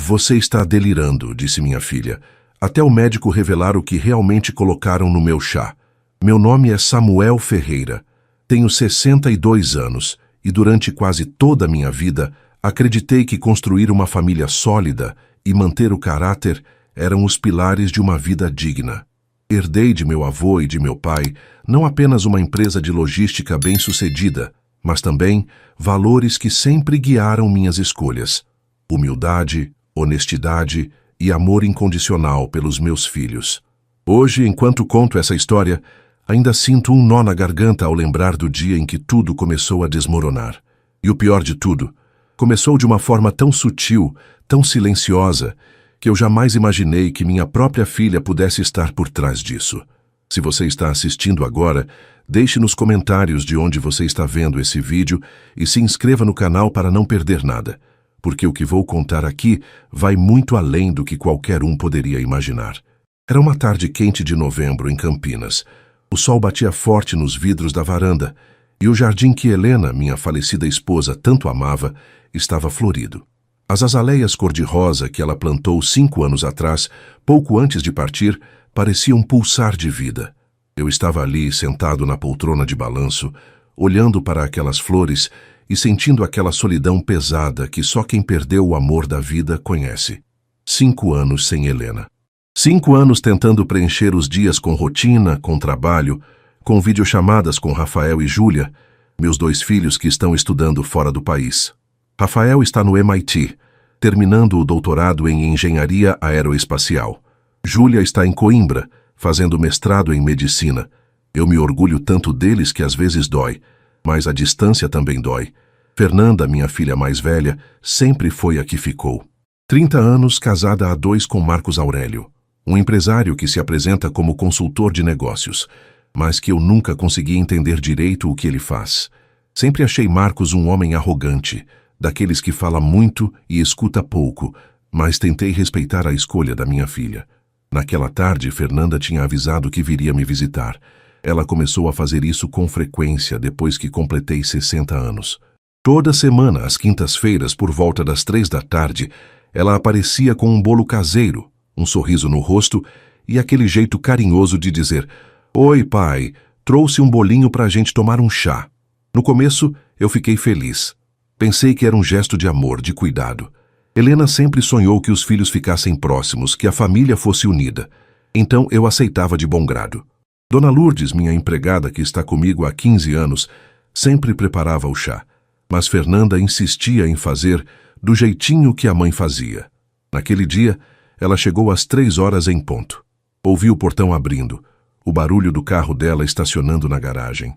Você está delirando, disse minha filha, até o médico revelar o que realmente colocaram no meu chá. Meu nome é Samuel Ferreira. Tenho 62 anos e durante quase toda a minha vida acreditei que construir uma família sólida e manter o caráter eram os pilares de uma vida digna. Herdei de meu avô e de meu pai não apenas uma empresa de logística bem-sucedida, mas também valores que sempre guiaram minhas escolhas: humildade, honestidade e amor incondicional pelos meus filhos. Hoje, enquanto conto essa história, ainda sinto um nó na garganta ao lembrar do dia em que tudo começou a desmoronar. E o pior de tudo, começou de uma forma tão sutil, tão silenciosa, que eu jamais imaginei que minha própria filha pudesse estar por trás disso. Se você está assistindo agora, deixe nos comentários de onde você está vendo esse vídeo e se inscreva no canal para não perder nada, porque o que vou contar aqui vai muito além do que qualquer um poderia imaginar. Era uma tarde quente de novembro em Campinas. O sol batia forte nos vidros da varanda e o jardim que Helena, minha falecida esposa, tanto amava, estava florido. As azaleias cor-de-rosa que ela plantou 5 anos atrás, pouco antes de partir, pareciam pulsar de vida. Eu estava ali, sentado na poltrona de balanço, olhando para aquelas flores e sentindo aquela solidão pesada que só quem perdeu o amor da vida conhece. 5 anos sem Helena. 5 anos tentando preencher os dias com rotina, com trabalho, com videochamadas com Rafael e Júlia, meus 2 filhos que estão estudando fora do país. Rafael está no MIT, terminando o doutorado em engenharia aeroespacial. Júlia está em Coimbra, fazendo mestrado em medicina. Eu me orgulho tanto deles que às vezes dói, mas a distância também dói. Fernanda, minha filha mais velha, sempre foi a que ficou. 30 anos casada a 2 com Marcos Aurélio, um empresário que se apresenta como consultor de negócios, mas que eu nunca consegui entender direito o que ele faz. Sempre achei Marcos um homem arrogante, daqueles que fala muito e escuta pouco, mas tentei respeitar a escolha da minha filha. Naquela tarde, Fernanda tinha avisado que viria me visitar. Ela começou a fazer isso com frequência depois que completei 60 anos. Toda semana, às quintas-feiras, por volta das 3 da tarde, ela aparecia com um bolo caseiro, um sorriso no rosto e aquele jeito carinhoso de dizer: "Oi, pai, trouxe um bolinho para a gente tomar um chá." No começo, eu fiquei feliz. Pensei que era um gesto de amor, de cuidado. Helena sempre sonhou que os filhos ficassem próximos, que a família fosse unida. Então eu aceitava de bom grado. Dona Lourdes, minha empregada que está comigo há 15 anos, sempre preparava o chá. Mas Fernanda insistia em fazer do jeitinho que a mãe fazia. Naquele dia, ela chegou às 3 horas em ponto. Ouvi o portão abrindo, o barulho do carro dela estacionando na garagem.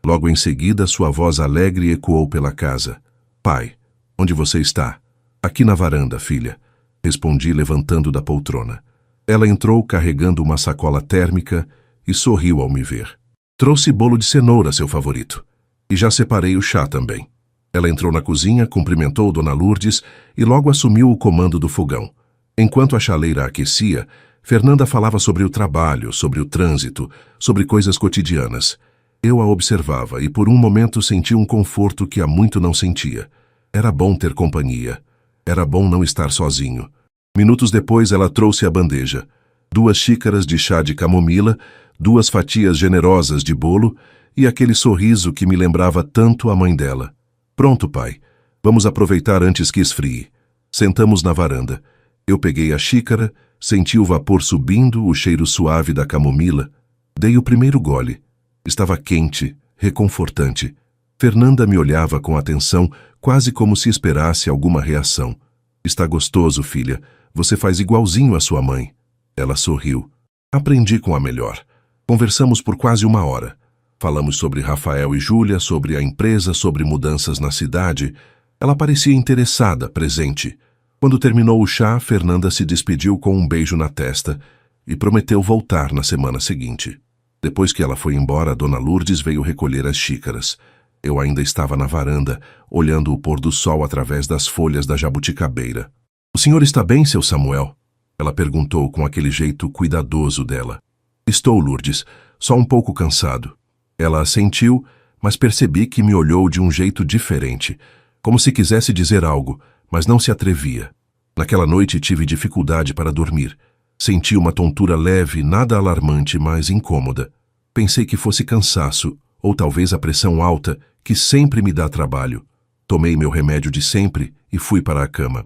Logo em seguida, sua voz alegre ecoou pela casa. "Pai, onde você está?" "Aqui na varanda, filha", respondi levantando da poltrona. Ela entrou carregando uma sacola térmica e sorriu ao me ver. "Trouxe bolo de cenoura, seu favorito. E já separei o chá também." Ela entrou na cozinha, cumprimentou Dona Lourdes e logo assumiu o comando do fogão. Enquanto a chaleira aquecia, Fernanda falava sobre o trabalho, sobre o trânsito, sobre coisas cotidianas. Eu a observava e por um momento senti um conforto que há muito não sentia. Era bom ter companhia. Era bom não estar sozinho. Minutos depois ela trouxe a bandeja. 2 xícaras de chá de camomila, 2 fatias generosas de bolo e aquele sorriso que me lembrava tanto a mãe dela. "Pronto, pai. Vamos aproveitar antes que esfrie." Sentamos na varanda. Eu peguei a xícara, senti o vapor subindo, o cheiro suave da camomila. Dei o primeiro gole. Estava quente, reconfortante. Fernanda me olhava com atenção, quase como se esperasse alguma reação. "Está gostoso, filha. Você faz igualzinho à sua mãe." Ela sorriu. Aprendi com a melhor. Conversamos por quase 1 hora. Falamos sobre Rafael e Júlia, sobre a empresa, sobre mudanças na cidade. Ela parecia interessada, presente. Quando terminou o chá, Fernanda se despediu com um beijo na testa e prometeu voltar na semana seguinte. Depois que ela foi embora, Dona Lourdes veio recolher as xícaras. Eu ainda estava na varanda, olhando o pôr do sol através das folhas da jabuticabeira. "O senhor está bem, seu Samuel?" Ela perguntou com aquele jeito cuidadoso dela. "Estou, Lourdes, só um pouco cansado." Ela assentiu, mas percebi que me olhou de um jeito diferente, como se quisesse dizer algo, mas não se atrevia. Naquela noite tive dificuldade para dormir. Senti uma tontura leve, nada alarmante, mas incômoda. Pensei que fosse cansaço, ou talvez a pressão alta, que sempre me dá trabalho. Tomei meu remédio de sempre e fui para a cama.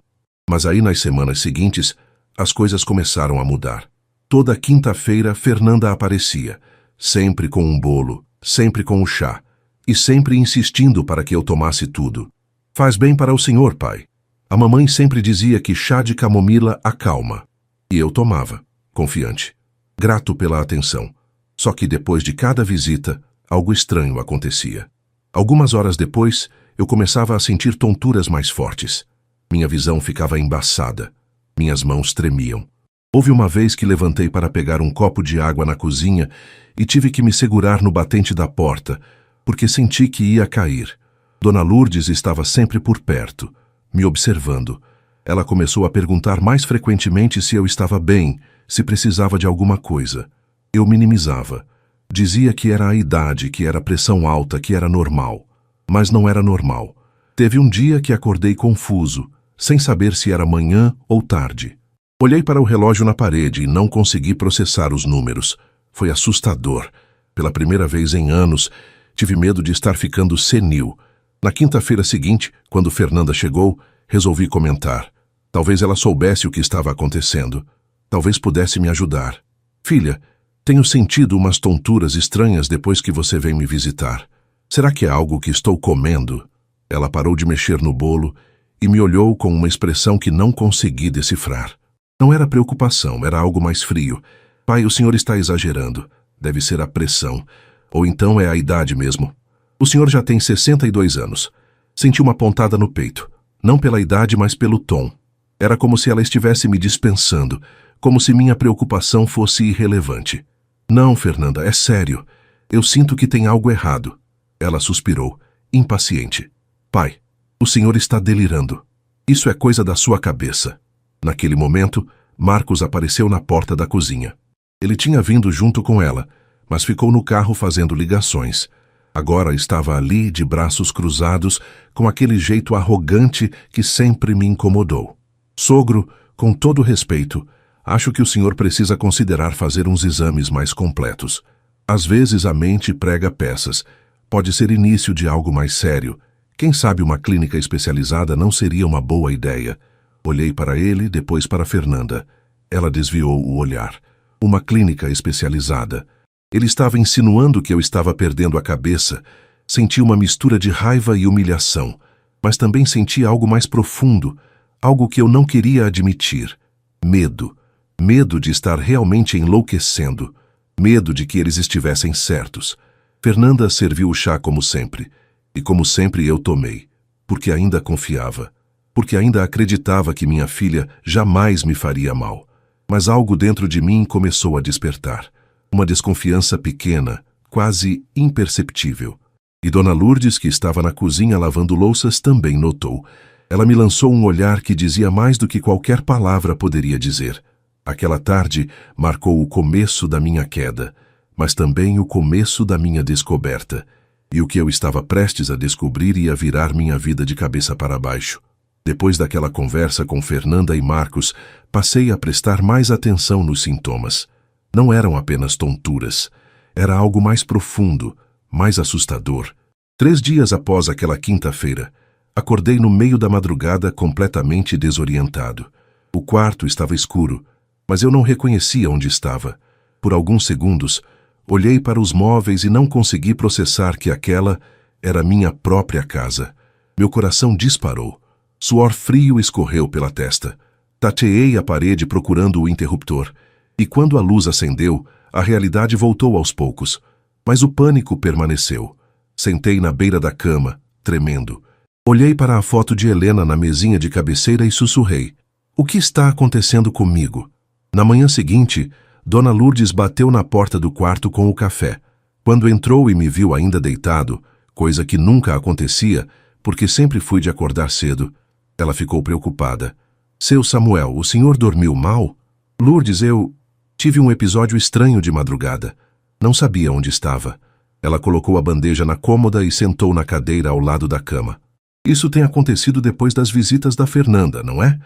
Mas aí nas semanas seguintes, as coisas começaram a mudar. Toda quinta-feira, Fernanda aparecia, sempre com um bolo, sempre com o chá, e sempre insistindo para que eu tomasse tudo. Faz bem para o senhor, pai. A mamãe sempre dizia que chá de camomila acalma. E eu tomava, confiante, grato pela atenção. Só que depois de cada visita, algo estranho acontecia. Algumas horas depois, eu começava a sentir tonturas mais fortes. Minha visão ficava embaçada. Minhas mãos tremiam. Houve uma vez que levantei para pegar um copo de água na cozinha e tive que me segurar no batente da porta, porque senti que ia cair. Dona Lourdes estava sempre por perto, me observando. Ela começou a perguntar mais frequentemente se eu estava bem, se precisava de alguma coisa. Eu minimizava. Dizia que era a idade, que era pressão alta, que era normal. Mas não era normal. Teve um dia que acordei confuso, sem saber se era manhã ou tarde. Olhei para o relógio na parede e não consegui processar os números. Foi assustador. Pela primeira vez em anos, tive medo de estar ficando senil. Na quinta-feira seguinte, quando Fernanda chegou, resolvi comentar. Talvez ela soubesse o que estava acontecendo. Talvez pudesse me ajudar. Filha, tenho sentido umas tonturas estranhas depois que você vem me visitar. Será que é algo que estou comendo? Ela parou de mexer no bolo e me olhou com uma expressão que não consegui decifrar. Não era preocupação, era algo mais frio. Pai, o senhor está exagerando. Deve ser a pressão. Ou então é a idade mesmo. O senhor já tem 62 anos. Senti uma pontada no peito. Não pela idade, mas pelo tom. Era como se ela estivesse me dispensando, como se minha preocupação fosse irrelevante. Não, Fernanda, é sério. Eu sinto que tem algo errado. Ela suspirou, impaciente. Pai, o senhor está delirando. Isso é coisa da sua cabeça. Naquele momento, Marcos apareceu na porta da cozinha. Ele tinha vindo junto com ela, mas ficou no carro fazendo ligações. Agora estava ali, de braços cruzados, com aquele jeito arrogante que sempre me incomodou. Sogro, com todo respeito, acho que o senhor precisa considerar fazer uns exames mais completos. Às vezes a mente prega peças. Pode ser início de algo mais sério. Quem sabe uma clínica especializada não seria uma boa ideia. Olhei para ele, depois para Fernanda. Ela desviou o olhar. Uma clínica especializada. Ele estava insinuando que eu estava perdendo a cabeça. Senti uma mistura de raiva e humilhação, mas também senti algo mais profundo, algo que eu não queria admitir. Medo. Medo de estar realmente enlouquecendo. Medo de que eles estivessem certos. Fernanda serviu o chá como sempre. E como sempre eu tomei. Porque ainda confiava. Porque ainda acreditava que minha filha jamais me faria mal. Mas algo dentro de mim começou a despertar. Uma desconfiança pequena, quase imperceptível. E Dona Lourdes, que estava na cozinha lavando louças, também notou. Ela me lançou um olhar que dizia mais do que qualquer palavra poderia dizer. Aquela tarde marcou o começo da minha queda, mas também o começo da minha descoberta. E o que eu estava prestes a descobrir ia virar minha vida de cabeça para baixo. Depois daquela conversa com Fernanda e Marcos, passei a prestar mais atenção nos sintomas. Não eram apenas tonturas. Era algo mais profundo, mais assustador. 3 dias após aquela quinta-feira, acordei no meio da madrugada completamente desorientado. O quarto estava escuro, mas eu não reconhecia onde estava. Por alguns segundos, olhei para os móveis e não consegui processar que aquela era minha própria casa. Meu coração disparou. Suor frio escorreu pela testa. Tateei a parede procurando o interruptor. E quando a luz acendeu, a realidade voltou aos poucos. Mas o pânico permaneceu. Sentei na beira da cama, tremendo. Olhei para a foto de Helena na mesinha de cabeceira e sussurrei. O que está acontecendo comigo? Na manhã seguinte, Dona Lourdes bateu na porta do quarto com o café. Quando entrou e me viu ainda deitado, coisa que nunca acontecia, porque sempre fui de acordar cedo, ela ficou preocupada. Seu Samuel, o senhor dormiu mal? Lourdes, eu tive um episódio estranho de madrugada. Não sabia onde estava. Ela colocou a bandeja na cômoda e sentou na cadeira ao lado da cama. Isso tem acontecido depois das visitas da Fernanda, não é?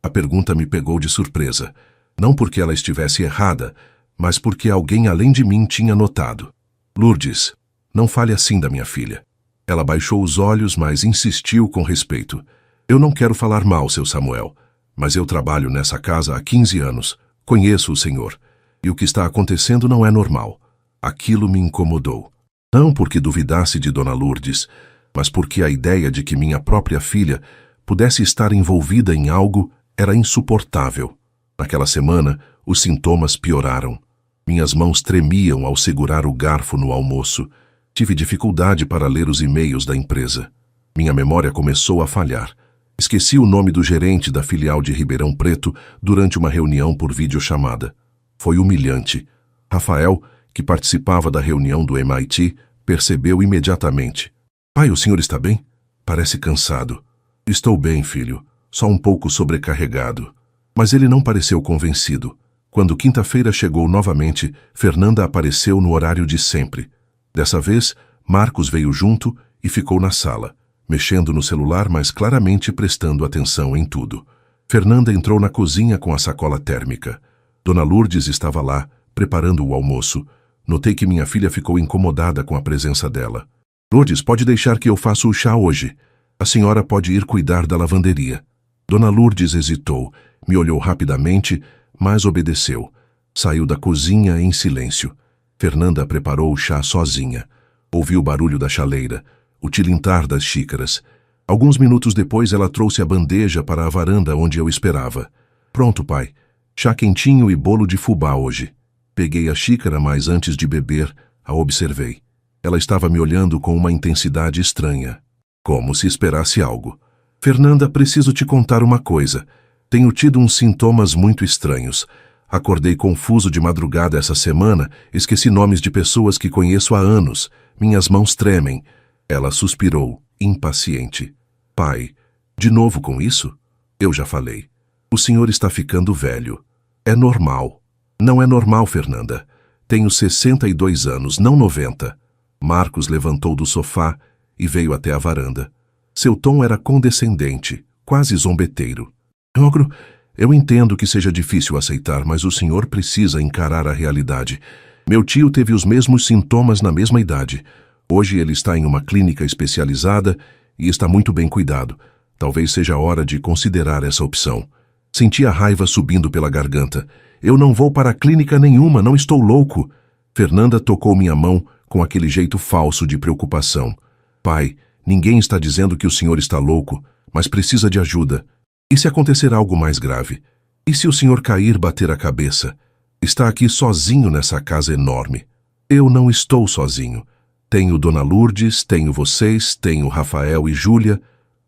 A pergunta me pegou de surpresa. Não porque ela estivesse errada, mas porque alguém além de mim tinha notado. Lourdes, não fale assim da minha filha. Ela baixou os olhos, mas insistiu com respeito. Eu não quero falar mal, seu Samuel, mas eu trabalho nessa casa há 15 anos. Conheço o senhor. E o que está acontecendo não é normal. Aquilo me incomodou. Não porque duvidasse de Dona Lourdes, mas porque a ideia de que minha própria filha pudesse estar envolvida em algo era insuportável. Naquela semana, os sintomas pioraram. Minhas mãos tremiam ao segurar o garfo no almoço. Tive dificuldade para ler os e-mails da empresa. Minha memória começou a falhar. Esqueci o nome do gerente da filial de Ribeirão Preto durante uma reunião por videochamada. Foi humilhante. Rafael, que participava da reunião do MIT, percebeu imediatamente. Pai, o senhor está bem? Parece cansado. Estou bem, filho. Só um pouco sobrecarregado. Mas ele não pareceu convencido. Quando quinta-feira chegou novamente, Fernanda apareceu no horário de sempre. Dessa vez, Marcos veio junto e ficou na sala, mexendo no celular, mas claramente prestando atenção em tudo. Fernanda entrou na cozinha com a sacola térmica. Dona Lourdes estava lá, preparando o almoço. Notei que minha filha ficou incomodada com a presença dela. Lourdes, pode deixar que eu faça o chá hoje. A senhora pode ir cuidar da lavanderia. Dona Lourdes hesitou, me olhou rapidamente, mas obedeceu. Saiu da cozinha em silêncio. Fernanda preparou o chá sozinha. Ouvi o barulho da chaleira, o tilintar das xícaras. Alguns minutos depois ela trouxe a bandeja para a varanda onde eu esperava. Pronto, pai. Chá quentinho e bolo de fubá hoje. Peguei a xícara, mas antes de beber, a observei. Ela estava me olhando com uma intensidade estranha, como se esperasse algo. Fernanda, preciso te contar uma coisa. Tenho tido uns sintomas muito estranhos. Acordei confuso de madrugada essa semana, esqueci nomes de pessoas que conheço há anos. Minhas mãos tremem. Ela suspirou, impaciente. Pai, de novo com isso? Eu já falei. O senhor está ficando velho. É normal. Não é normal, Fernanda. Tenho 62 anos, não 90. Marcos levantou do sofá e veio até a varanda. Seu tom era condescendente, quase zombeteiro. Ogro, eu entendo que seja difícil aceitar, mas o senhor precisa encarar a realidade. Meu tio teve os mesmos sintomas na mesma idade. Hoje ele está em uma clínica especializada e está muito bem cuidado. Talvez seja a hora de considerar essa opção. Senti a raiva subindo pela garganta. Eu não vou para clínica nenhuma, não estou louco. Fernanda tocou minha mão com aquele jeito falso de preocupação. Pai, ninguém está dizendo que o senhor está louco, mas precisa de ajuda. E se acontecer algo mais grave? E se o senhor cair, bater a cabeça? Está aqui sozinho nessa casa enorme. Eu não estou sozinho. Tenho Dona Lourdes, tenho vocês, tenho Rafael e Júlia.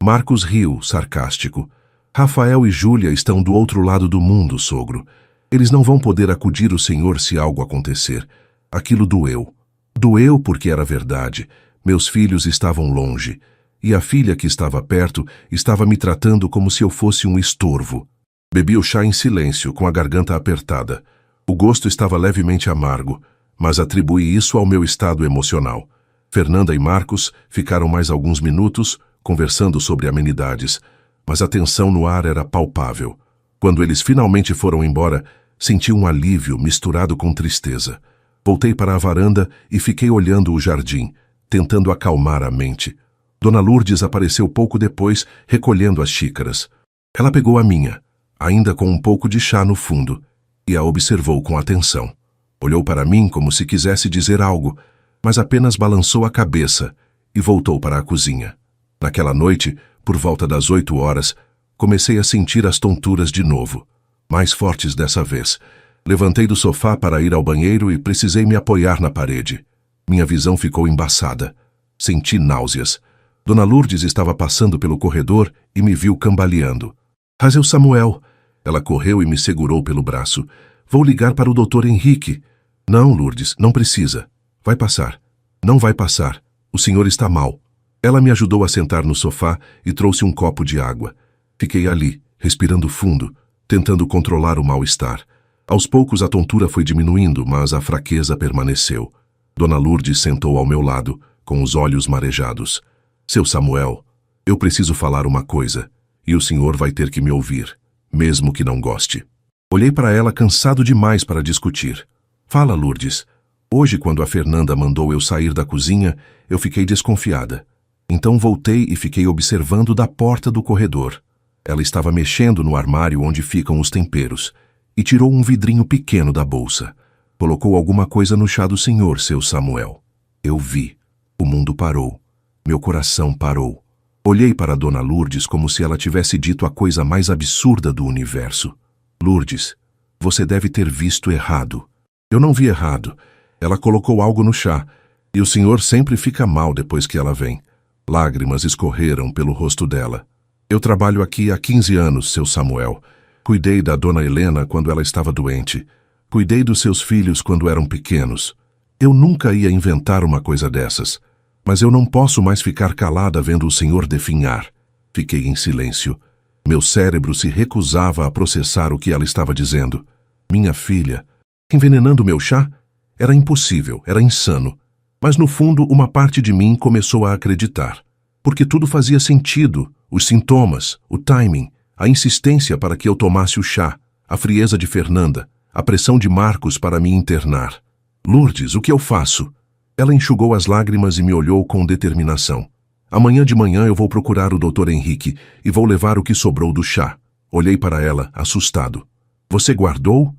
Marcos riu, sarcástico. Rafael e Júlia estão do outro lado do mundo, sogro. Eles não vão poder acudir o senhor se algo acontecer. Aquilo doeu. Doeu porque era verdade. Meus filhos estavam longe. E a filha que estava perto estava me tratando como se eu fosse um estorvo. Bebi o chá em silêncio, com a garganta apertada. O gosto estava levemente amargo, mas atribuí isso ao meu estado emocional. Fernanda e Marcos ficaram mais alguns minutos, conversando sobre amenidades, mas a tensão no ar era palpável. Quando eles finalmente foram embora, senti um alívio misturado com tristeza. Voltei para a varanda e fiquei olhando o jardim, tentando acalmar a mente. Dona Lourdes apareceu pouco depois, recolhendo as xícaras. Ela pegou a minha, ainda com um pouco de chá no fundo, e a observou com atenção. Olhou para mim como se quisesse dizer algo, mas apenas balançou a cabeça e voltou para a cozinha. Naquela noite, por volta das 8 horas, comecei a sentir as tonturas de novo, mais fortes dessa vez. Levantei do sofá para ir ao banheiro e precisei me apoiar na parede. Minha visão ficou embaçada. Senti náuseas. Dona Lourdes estava passando pelo corredor e me viu cambaleando. Mas é o Samuel. Ela correu e me segurou pelo braço. Vou ligar para o Dr. Henrique. Não, Lourdes, não precisa. Vai passar. Não vai passar. O senhor está mal. Ela me ajudou a sentar no sofá e trouxe um copo de água. Fiquei ali, respirando fundo, tentando controlar o mal-estar. Aos poucos a tontura foi diminuindo, mas a fraqueza permaneceu. Dona Lourdes sentou ao meu lado, com os olhos marejados. Seu Samuel, eu preciso falar uma coisa, e o senhor vai ter que me ouvir. mesmo que não goste. Olhei para ela cansado demais para discutir. Fala, Lourdes. Hoje, quando a Fernanda mandou eu sair da cozinha, eu fiquei desconfiada. Então voltei e fiquei observando da porta do corredor. Ela estava mexendo no armário onde ficam os temperos e tirou um vidrinho pequeno da bolsa. Colocou alguma coisa no chá do senhor, seu Samuel. Eu vi. O mundo parou. Meu coração parou. Olhei para Dona Lourdes como se ela tivesse dito a coisa mais absurda do universo. Lourdes, você deve ter visto errado. Eu não vi errado. Ela colocou algo no chá, e o senhor sempre fica mal depois que ela vem. Lágrimas escorreram pelo rosto dela. Eu trabalho aqui há 15 anos, seu Samuel. Cuidei da Dona Helena quando ela estava doente. Cuidei dos seus filhos quando eram pequenos. Eu nunca ia inventar uma coisa dessas. Mas eu não posso mais ficar calada vendo o senhor definhar. Fiquei em silêncio. Meu cérebro se recusava a processar o que ela estava dizendo. Minha filha, envenenando meu chá? Era impossível, era insano. Mas no fundo, uma parte de mim começou a acreditar. Porque tudo fazia sentido. Os sintomas, o timing, a insistência para que eu tomasse o chá, a frieza de Fernanda, a pressão de Marcos para me internar. Lourdes, o que eu faço? Ela enxugou as lágrimas e me olhou com determinação. Amanhã de manhã eu vou procurar o Dr. Henrique e vou levar o que sobrou do chá. Olhei para ela, assustado. Você guardou?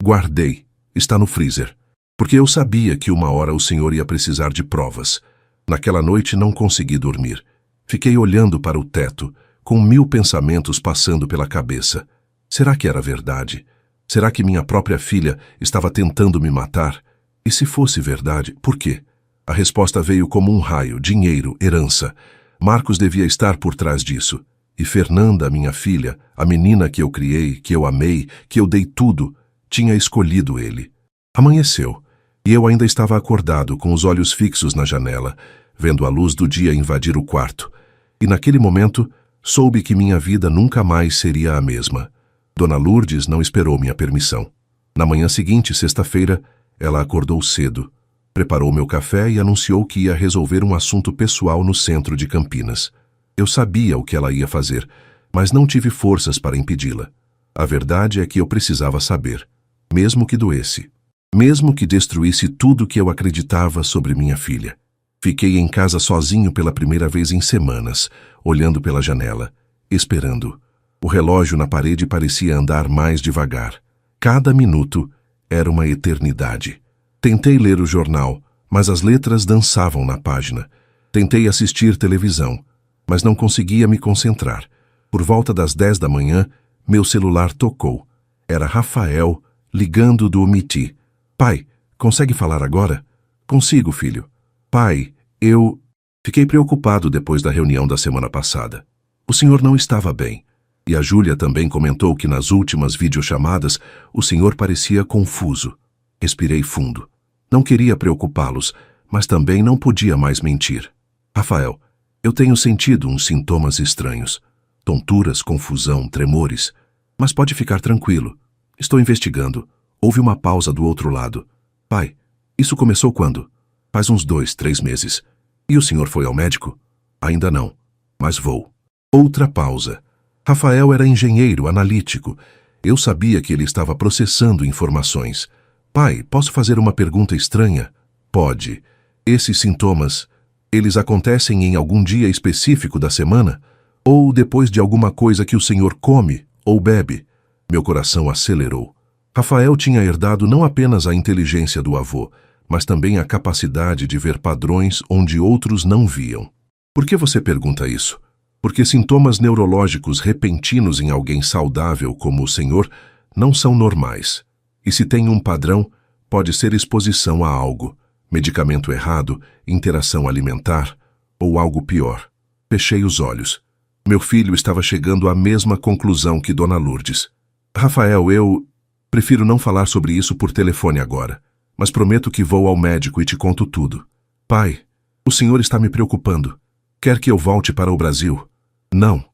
Guardei. Está no freezer. Porque eu sabia que uma hora o senhor ia precisar de provas. Naquela noite não consegui dormir. Fiquei olhando para o teto, com 1000 pensamentos passando pela cabeça. Será que era verdade? Será que minha própria filha estava tentando me matar? E se fosse verdade, por quê? A resposta veio como um raio: dinheiro, herança. Marcos devia estar por trás disso. E Fernanda, minha filha, a menina que eu criei, que eu amei, que eu dei tudo, tinha escolhido ele. Amanheceu, e eu ainda estava acordado, com os olhos fixos na janela, vendo a luz do dia invadir o quarto. E naquele momento, soube que minha vida nunca mais seria a mesma. Dona Lourdes não esperou minha permissão. Na manhã seguinte, sexta-feira, ela acordou cedo, preparou meu café e anunciou que ia resolver um assunto pessoal no centro de Campinas. Eu sabia o que ela ia fazer, mas não tive forças para impedi-la. A verdade é que eu precisava saber, mesmo que doesse, mesmo que destruísse tudo que eu acreditava sobre minha filha. Fiquei em casa sozinho pela primeira vez em semanas, olhando pela janela, esperando. O relógio na parede parecia andar mais devagar. Cada minuto era uma eternidade. Tentei ler o jornal, mas as letras dançavam na página. Tentei assistir televisão, mas não conseguia me concentrar. Por volta das 10 da manhã, meu celular tocou. Era Rafael, ligando do MIT. Pai, consegue falar agora? Consigo, filho. Pai, eu... Fiquei preocupado depois da reunião da semana passada. O senhor não estava bem. E a Júlia também comentou que nas últimas videochamadas o senhor parecia confuso. Respirei fundo. Não queria preocupá-los, mas também não podia mais mentir. Rafael, eu tenho sentido uns sintomas estranhos. Tonturas, confusão, tremores. Mas pode ficar tranquilo. Estou investigando. Houve uma pausa do outro lado. Pai, isso começou quando? Faz uns 2, 3 meses. E o senhor foi ao médico? Ainda não, mas vou. Outra pausa. Rafael era engenheiro, analítico. Eu sabia que ele estava processando informações. Pai, posso fazer uma pergunta estranha? Pode. Esses sintomas, eles acontecem em algum dia específico da semana? Ou depois de alguma coisa que o senhor come ou bebe? Meu coração acelerou. Rafael tinha herdado não apenas a inteligência do avô, mas também a capacidade de ver padrões onde outros não viam. Por que você pergunta isso? Porque sintomas neurológicos repentinos em alguém saudável como o senhor não são normais. E se tem um padrão, pode ser exposição a algo, medicamento errado, interação alimentar ou algo pior. Fechei os olhos. Meu filho estava chegando à mesma conclusão que Dona Lourdes. Rafael, eu prefiro não falar sobre isso por telefone agora, mas prometo que vou ao médico e te conto tudo. Pai, o senhor está me preocupando. Quer que eu volte para o Brasil? Não,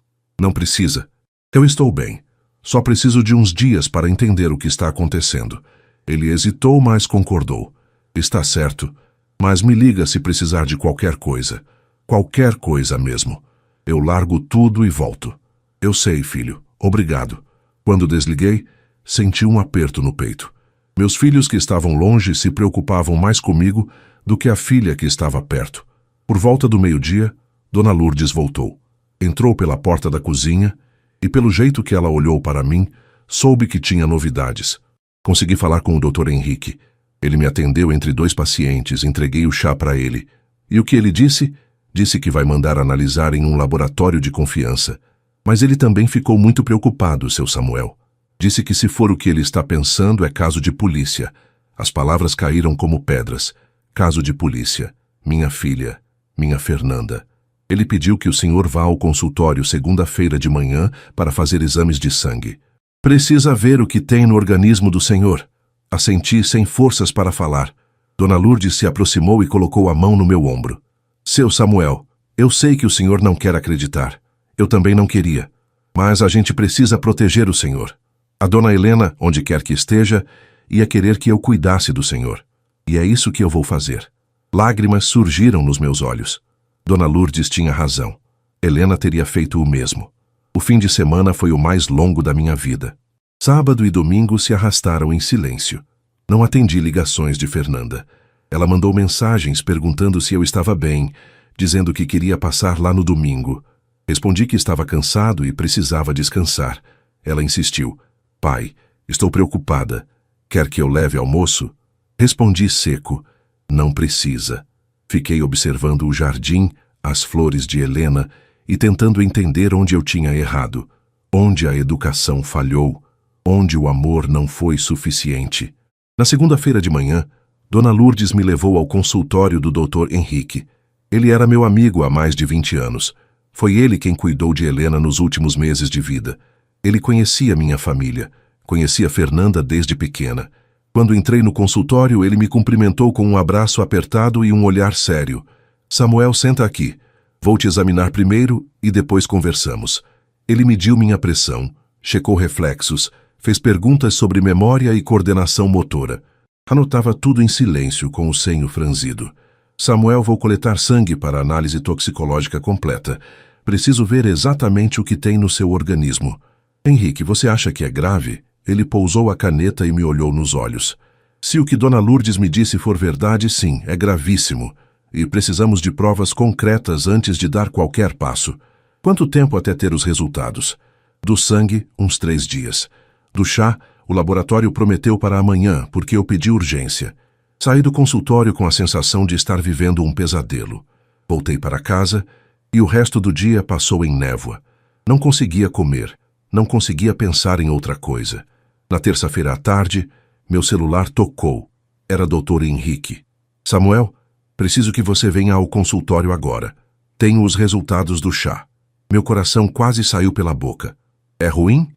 não precisa. Eu estou bem. Só preciso de uns dias para entender o que está acontecendo. Ele hesitou, mas concordou. Está certo, mas me liga se precisar de qualquer coisa. Qualquer coisa mesmo. Eu largo tudo e volto. Eu sei, filho. Obrigado. Quando desliguei, senti um aperto no peito. Meus filhos que estavam longe se preocupavam mais comigo do que a filha que estava perto. Por volta do meio-dia, Dona Lourdes voltou. Entrou pela porta da cozinha e, pelo jeito que ela olhou para mim, soube que tinha novidades. Consegui falar com o Dr. Henrique. Ele me atendeu entre 2 pacientes, entreguei o chá para ele. E o que ele disse? Disse que vai mandar analisar em um laboratório de confiança. Mas ele também ficou muito preocupado, seu Samuel. Disse que se for o que ele está pensando é caso de polícia. As palavras caíram como pedras. Caso de polícia. Minha filha, minha Fernanda. Ele pediu que o senhor vá ao consultório segunda-feira de manhã para fazer exames de sangue. Precisa ver o que tem no organismo do senhor. Assenti sem forças para falar. Dona Lourdes se aproximou e colocou a mão no meu ombro. Seu Samuel, eu sei que o senhor não quer acreditar. Eu também não queria. Mas a gente precisa proteger o senhor. A dona Helena, onde quer que esteja, ia querer que eu cuidasse do senhor. E é isso que eu vou fazer. Lágrimas surgiram nos meus olhos. Dona Lourdes tinha razão. Helena teria feito o mesmo. O fim de semana foi o mais longo da minha vida. Sábado e domingo se arrastaram em silêncio. Não atendi ligações de Fernanda. Ela mandou mensagens perguntando se eu estava bem, dizendo que queria passar lá no domingo. Respondi que estava cansado e precisava descansar. Ela insistiu. Pai, estou preocupada. Quer que eu leve almoço? Respondi seco. Não precisa. Fiquei observando o jardim, as flores de Helena e tentando entender onde eu tinha errado, onde a educação falhou, onde o amor não foi suficiente. Na segunda-feira de manhã, Dona Lourdes me levou ao consultório do Dr. Henrique. Ele era meu amigo há mais de 20 anos. Foi ele quem cuidou de Helena nos últimos meses de vida. Ele conhecia minha família, conhecia Fernanda desde pequena. Quando entrei no consultório, ele me cumprimentou com um abraço apertado e um olhar sério. Samuel, senta aqui. Vou te examinar primeiro e depois conversamos. Ele mediu minha pressão, checou reflexos, fez perguntas sobre memória e coordenação motora. Anotava tudo em silêncio, com o senho franzido. Samuel, vou coletar sangue para análise toxicológica completa. Preciso ver exatamente o que tem no seu organismo. Henrique, você acha que é grave? Ele pousou a caneta e me olhou nos olhos. Se o que Dona Lourdes me disse for verdade, sim, é gravíssimo. E precisamos de provas concretas antes de dar qualquer passo. Quanto tempo até ter os resultados? Do sangue, uns 3 dias. Do chá, o laboratório prometeu para amanhã, porque eu pedi urgência. Saí do consultório com a sensação de estar vivendo um pesadelo. Voltei para casa e o resto do dia passou em névoa. Não conseguia comer, não conseguia pensar em outra coisa. Na terça-feira à tarde, meu celular tocou. Era Dr. Henrique. Samuel, preciso que você venha ao consultório agora. Tenho os resultados do chá. Meu coração quase saiu pela boca. É ruim?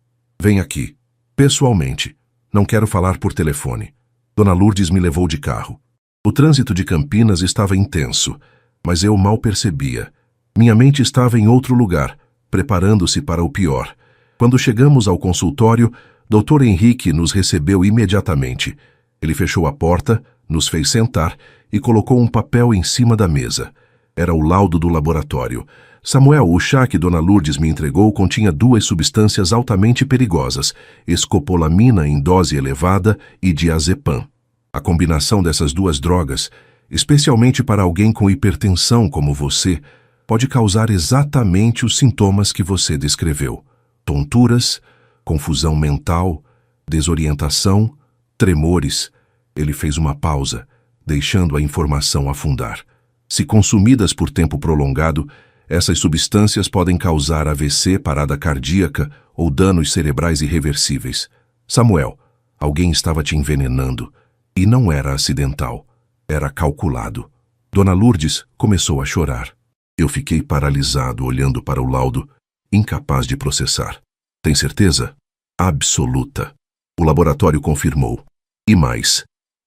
Vem aqui. Pessoalmente. Não quero falar por telefone. Dona Lourdes me levou de carro. O trânsito de Campinas estava intenso, mas eu mal percebia. Minha mente estava em outro lugar, preparando-se para o pior. Quando chegamos ao consultório, Dr. Henrique nos recebeu imediatamente. Ele fechou a porta, nos fez sentar e colocou um papel em cima da mesa. Era o laudo do laboratório. Samuel, o chá que Dona Lourdes me entregou continha 2 substâncias altamente perigosas, escopolamina em dose elevada e diazepam. A combinação dessas 2 drogas, especialmente para alguém com hipertensão como você, pode causar exatamente os sintomas que você descreveu. Tonturas, confusão mental, desorientação, tremores. Ele fez uma pausa, deixando a informação afundar. Se consumidas por tempo prolongado, essas substâncias podem causar AVC, parada cardíaca ou danos cerebrais irreversíveis. Samuel, alguém estava te envenenando. E não era acidental. Era calculado. Dona Lourdes começou a chorar. Eu fiquei paralisado olhando para o laudo, incapaz de processar. Tem certeza? Absoluta. O laboratório confirmou. E mais.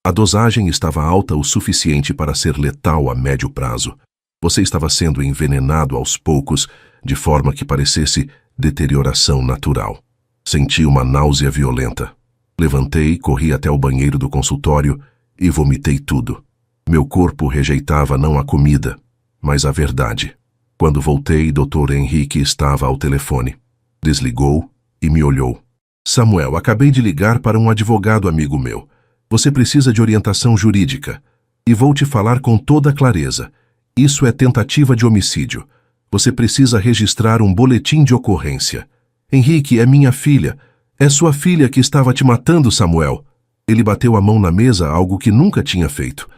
A dosagem estava alta o suficiente para ser letal a médio prazo. Você estava sendo envenenado aos poucos, de forma que parecesse deterioração natural. Senti uma náusea violenta. Levantei, corri até o banheiro do consultório e vomitei tudo. Meu corpo rejeitava não a comida, mas a verdade. Quando voltei, Dr. Henrique estava ao telefone. Desligou e me olhou. Samuel, acabei de ligar para um advogado amigo meu. Você precisa de orientação jurídica. E vou te falar com toda clareza. Isso é tentativa de homicídio. Você precisa registrar um boletim de ocorrência. Henrique, é minha filha. É sua filha que estava te matando, Samuel. Ele bateu a mão na mesa, algo que nunca tinha feito.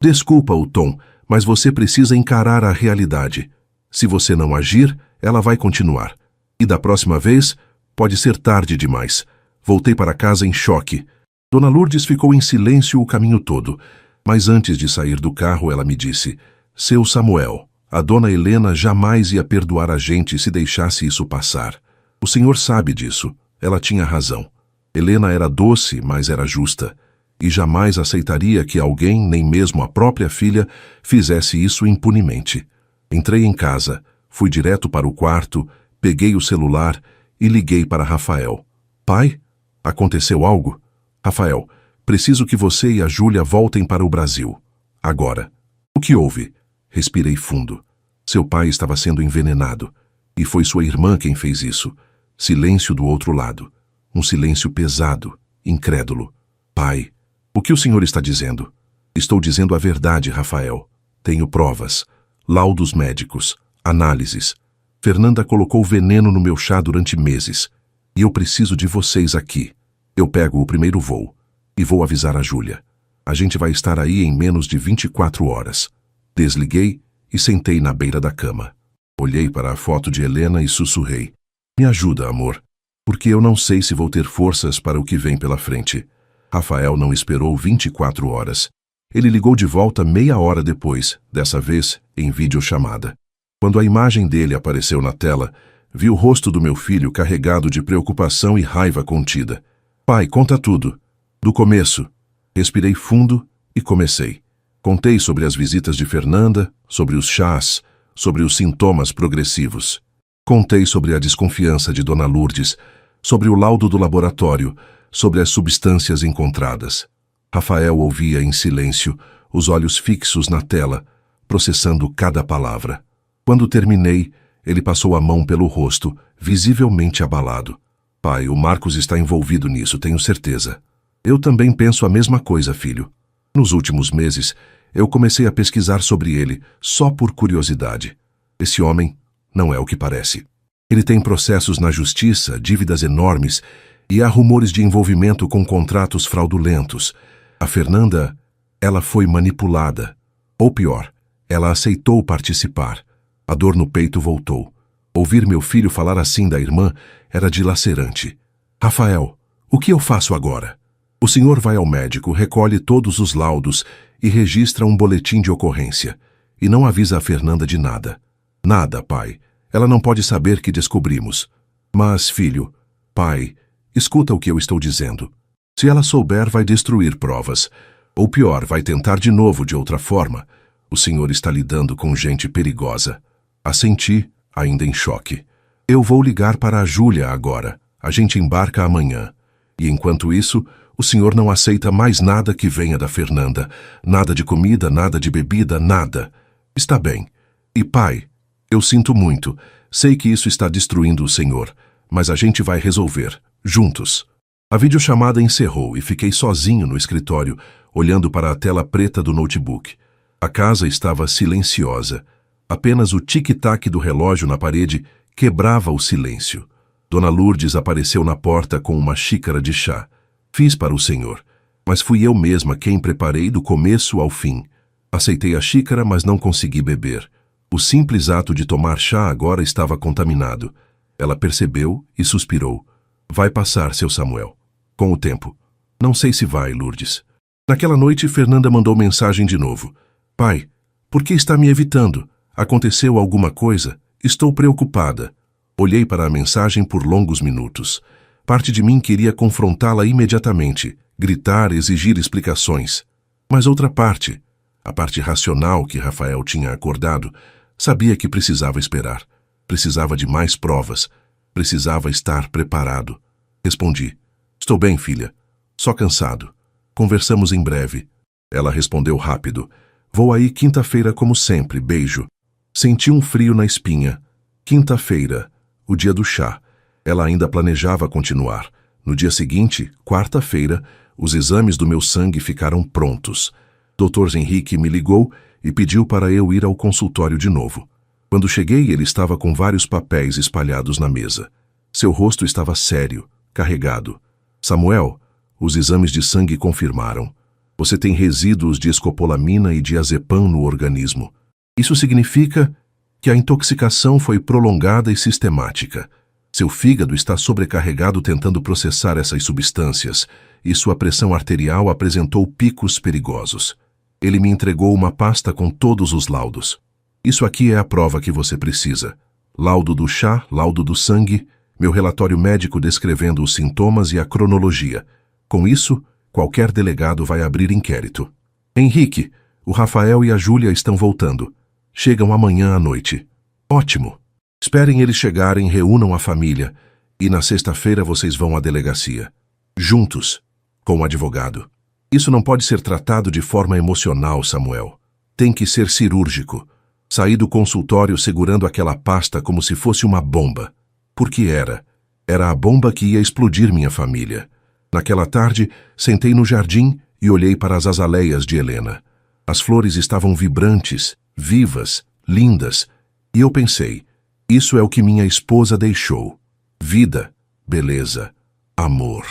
Desculpa o tom, mas você precisa encarar a realidade. Se você não agir, ela vai continuar. E da próxima vez, pode ser tarde demais. Voltei para casa em choque. Dona Lourdes ficou em silêncio o caminho todo, mas antes de sair do carro ela me disse: Seu Samuel, a dona Helena jamais ia perdoar a gente se deixasse isso passar. O senhor sabe disso. Ela tinha razão. Helena era doce, mas era justa, e jamais aceitaria que alguém, nem mesmo a própria filha, fizesse isso impunemente. Entrei em casa, fui direto para o quarto, peguei o celular e liguei para Rafael. Pai? Aconteceu algo? Rafael, preciso que você e a Júlia voltem para o Brasil. Agora. O que houve? Respirei fundo. Seu pai estava sendo envenenado. E foi sua irmã quem fez isso. Silêncio do outro lado. Um silêncio pesado, incrédulo. Pai, o que o senhor está dizendo? Estou dizendo a verdade, Rafael. Tenho provas, laudos médicos, análises. Fernanda colocou veneno no meu chá durante meses. E eu preciso de vocês aqui. Eu pego o primeiro voo e vou avisar a Júlia. A gente vai estar aí em menos de 24 horas. Desliguei e sentei na beira da cama. Olhei para a foto de Helena e sussurrei. Me ajuda, amor, porque eu não sei se vou ter forças para o que vem pela frente. Rafael não esperou 24 horas. Ele ligou de volta meia hora depois, dessa vez em videochamada. Quando a imagem dele apareceu na tela, vi o rosto do meu filho carregado de preocupação e raiva contida. Pai, conta tudo. Do começo. Respirei fundo e comecei. Contei sobre as visitas de Fernanda, sobre os chás, sobre os sintomas progressivos. Contei sobre a desconfiança de Dona Lourdes, sobre o laudo do laboratório, sobre as substâncias encontradas. Rafael ouvia em silêncio, os olhos fixos na tela, processando cada palavra. Quando terminei, ele passou a mão pelo rosto, visivelmente abalado. Pai, o Marcos está envolvido nisso, tenho certeza. Eu também penso a mesma coisa, filho. Nos últimos meses, eu comecei a pesquisar sobre ele, só por curiosidade. Esse homem não é o que parece. Ele tem processos na justiça, dívidas enormes, e há rumores de envolvimento com contratos fraudulentos. A Fernanda, ela foi manipulada. Ou pior, ela aceitou participar. A dor no peito voltou. Ouvir meu filho falar assim da irmã era dilacerante. Rafael, o que eu faço agora? O senhor vai ao médico, recolhe todos os laudos e registra um boletim de ocorrência. E não avisa a Fernanda de nada. Nada, pai. Ela não pode saber que descobrimos. Mas, filho, pai, escuta o que eu estou dizendo. Se ela souber, vai destruir provas. Ou pior, vai tentar de novo de outra forma. O senhor está lidando com gente perigosa. Assenti, ainda em choque. Eu vou ligar para a Júlia agora. A gente embarca amanhã. E enquanto isso, o senhor não aceita mais nada que venha da Fernanda. Nada de comida, nada de bebida, nada. Está bem. E pai, eu sinto muito. Sei que isso está destruindo o senhor. Mas a gente vai resolver. Juntos. A videochamada encerrou e fiquei sozinho no escritório, olhando para a tela preta do notebook. A casa estava silenciosa. Apenas o tic-tac do relógio na parede quebrava o silêncio. Dona Lourdes apareceu na porta com uma xícara de chá. Fiz para o senhor, mas fui eu mesma quem preparei do começo ao fim. Aceitei a xícara, mas não consegui beber. O simples ato de tomar chá agora estava contaminado. Ela percebeu e suspirou. Vai passar, seu Samuel. Com o tempo. Não sei se vai, Lourdes. Naquela noite, Fernanda mandou mensagem de novo. Pai, por que está me evitando? Aconteceu alguma coisa? Estou preocupada. Olhei para a mensagem por longos minutos. Parte de mim queria confrontá-la imediatamente, gritar, exigir explicações. Mas outra parte, a parte racional que Rafael tinha acordado, sabia que precisava esperar. Precisava de mais provas. Precisava estar preparado. Respondi. Estou bem, filha. Só cansado. Conversamos em breve. Ela respondeu rápido. Vou aí quinta-feira como sempre, beijo. Senti um frio na espinha. Quinta-feira, o dia do chá. Ela ainda planejava continuar. No dia seguinte, quarta-feira, os exames do meu sangue ficaram prontos. Dr. Henrique me ligou e pediu para eu ir ao consultório de novo. Quando cheguei, ele estava com vários papéis espalhados na mesa. Seu rosto estava sério, carregado. Samuel, os exames de sangue confirmaram. Você tem resíduos de escopolamina e diazepam no organismo. Isso significa que a intoxicação foi prolongada e sistemática. Seu fígado está sobrecarregado tentando processar essas substâncias e sua pressão arterial apresentou picos perigosos. Ele me entregou uma pasta com todos os laudos. Isso aqui é a prova que você precisa. Laudo do chá, laudo do sangue, meu relatório médico descrevendo os sintomas e a cronologia. Com isso, qualquer delegado vai abrir inquérito. Henrique, o Rafael e a Júlia estão voltando. Chegam amanhã à noite. Ótimo. Esperem eles chegarem, reúnam a família e na sexta-feira vocês vão à delegacia. Juntos, com o advogado. Isso não pode ser tratado de forma emocional, Samuel. Tem que ser cirúrgico. Saí do consultório segurando aquela pasta como se fosse uma bomba. Porque era. Era a bomba que ia explodir minha família. Naquela tarde, sentei no jardim e olhei para as azaleias de Helena. As flores estavam vibrantes, vivas, lindas, e eu pensei, isso é o que minha esposa deixou. Vida, beleza, amor.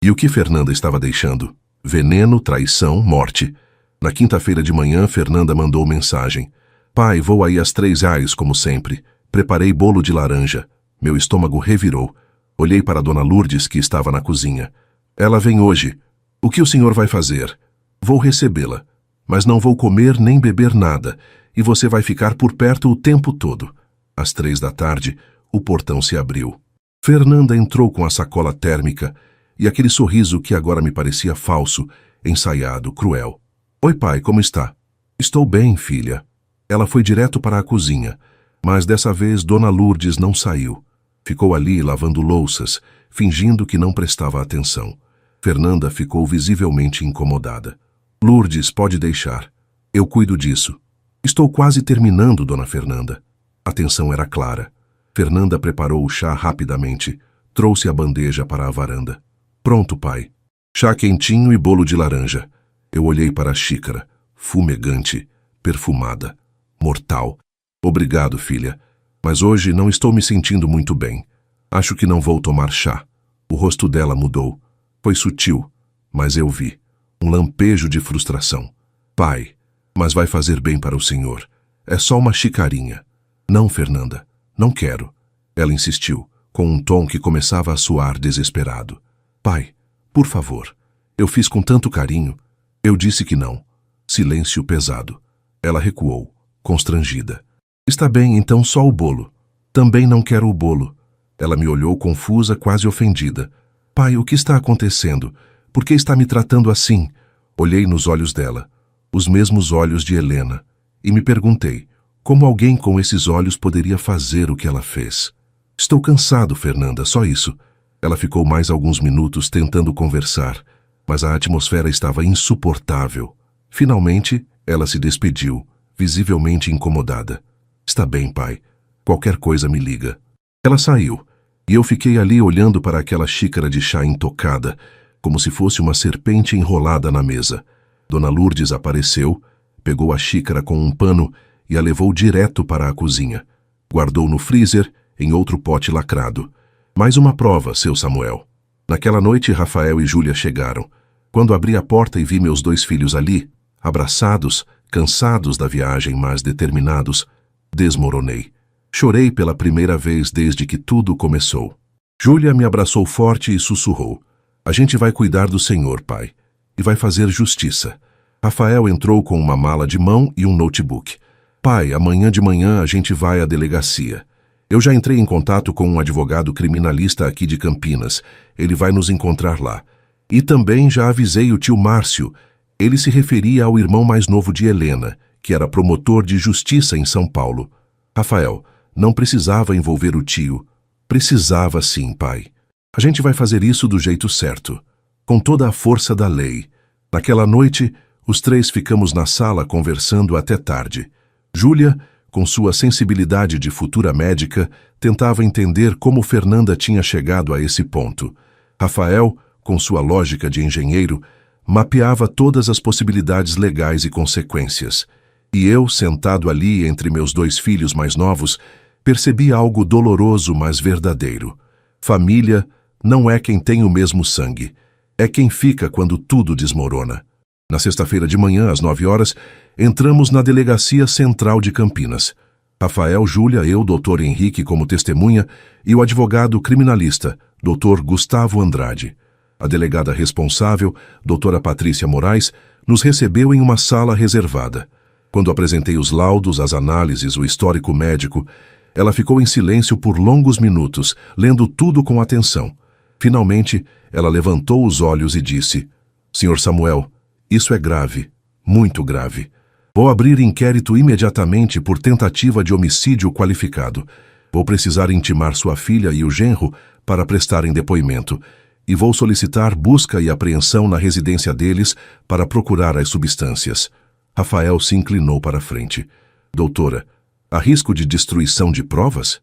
E o que Fernanda estava deixando? Veneno, traição, morte. Na quinta-feira de manhã, Fernanda mandou mensagem. Pai, vou aí às 3h, como sempre. Preparei bolo de laranja. Meu estômago revirou. Olhei para Dona Lourdes, que estava na cozinha. Ela vem hoje. O que o senhor vai fazer? Vou recebê-la. Mas não vou comer nem beber nada. E você vai ficar por perto o tempo todo. Às 3h, o portão se abriu. Fernanda entrou com a sacola térmica e aquele sorriso que agora me parecia falso, ensaiado, cruel. Oi, pai, como está? Estou bem, filha. Ela foi direto para a cozinha, mas dessa vez Dona Lourdes não saiu. Ficou ali lavando louças, fingindo que não prestava atenção. Fernanda ficou visivelmente incomodada. Lourdes, pode deixar. Eu cuido disso. Estou quase terminando, Dona Fernanda. A tensão era clara. Fernanda preparou o chá rapidamente, trouxe a bandeja para a varanda. Pronto, pai. Chá quentinho e bolo de laranja. Eu olhei para a xícara, fumegante, perfumada, mortal. Obrigado, filha. Mas hoje não estou me sentindo muito bem. Acho que não vou tomar chá. O rosto dela mudou. Foi sutil, mas eu vi. Um lampejo de frustração. Pai, mas vai fazer bem para o senhor. É só uma xicrinha. Não, Fernanda, não quero. Ela insistiu, com um tom que começava a soar desesperado. Pai, por favor. Eu fiz com tanto carinho. Eu disse que não. Silêncio pesado. Ela recuou, constrangida. Está bem, então só o bolo. Também não quero o bolo. Ela me olhou confusa, quase ofendida. Pai, o que está acontecendo? Por que está me tratando assim? Olhei nos olhos dela, os mesmos olhos de Helena, e me perguntei, como alguém com esses olhos poderia fazer o que ela fez? Estou cansado, Fernanda, só isso. Ela ficou mais alguns minutos tentando conversar, mas a atmosfera estava insuportável. Finalmente, ela se despediu, visivelmente incomodada. Está bem, pai. Qualquer coisa me liga. Ela saiu, e eu fiquei ali olhando para aquela xícara de chá intocada, como se fosse uma serpente enrolada na mesa. Dona Lourdes apareceu, pegou a xícara com um pano e a levou direto para a cozinha. Guardou no freezer, em outro pote lacrado. Mais uma prova, seu Samuel. Naquela noite, Rafael e Júlia chegaram. Quando abri a porta e vi meus 2 filhos ali, abraçados, cansados da viagem, mas determinados, desmoronei. Chorei pela primeira vez desde que tudo começou. Júlia me abraçou forte e sussurrou. A gente vai cuidar do senhor, pai, e vai fazer justiça. Rafael entrou com uma mala de mão e um notebook. Pai, amanhã de manhã a gente vai à delegacia. Eu já entrei em contato com um advogado criminalista aqui de Campinas. Ele vai nos encontrar lá. E também já avisei o tio Márcio. Ele se referia ao irmão mais novo de Helena, que era promotor de justiça em São Paulo. Rafael, não precisava envolver o tio. Precisava sim, pai. A gente vai fazer isso do jeito certo, com toda a força da lei. Naquela noite, os 3 ficamos na sala conversando até tarde. Júlia, com sua sensibilidade de futura médica, tentava entender como Fernanda tinha chegado a esse ponto. Rafael, com sua lógica de engenheiro, mapeava todas as possibilidades legais e consequências. E eu, sentado ali entre meus 2 filhos mais novos, percebi algo doloroso, mas verdadeiro. Família não é quem tem o mesmo sangue. É quem fica quando tudo desmorona. Na sexta-feira de manhã, às 9 horas, entramos na Delegacia Central de Campinas. Rafael, Júlia, eu, Dr. Henrique como testemunha e o advogado criminalista, Dr. Gustavo Andrade. A delegada responsável, doutora Patrícia Moraes, nos recebeu em uma sala reservada. Quando apresentei os laudos, as análises, o histórico médico, ela ficou em silêncio por longos minutos, lendo tudo com atenção. Finalmente, ela levantou os olhos e disse: Sr. Samuel, isso é grave, muito grave. Vou abrir inquérito imediatamente por tentativa de homicídio qualificado. Vou precisar intimar sua filha e o genro para prestarem depoimento. E vou solicitar busca e apreensão na residência deles para procurar as substâncias. Rafael se inclinou para a frente. Doutora, há risco de destruição de provas?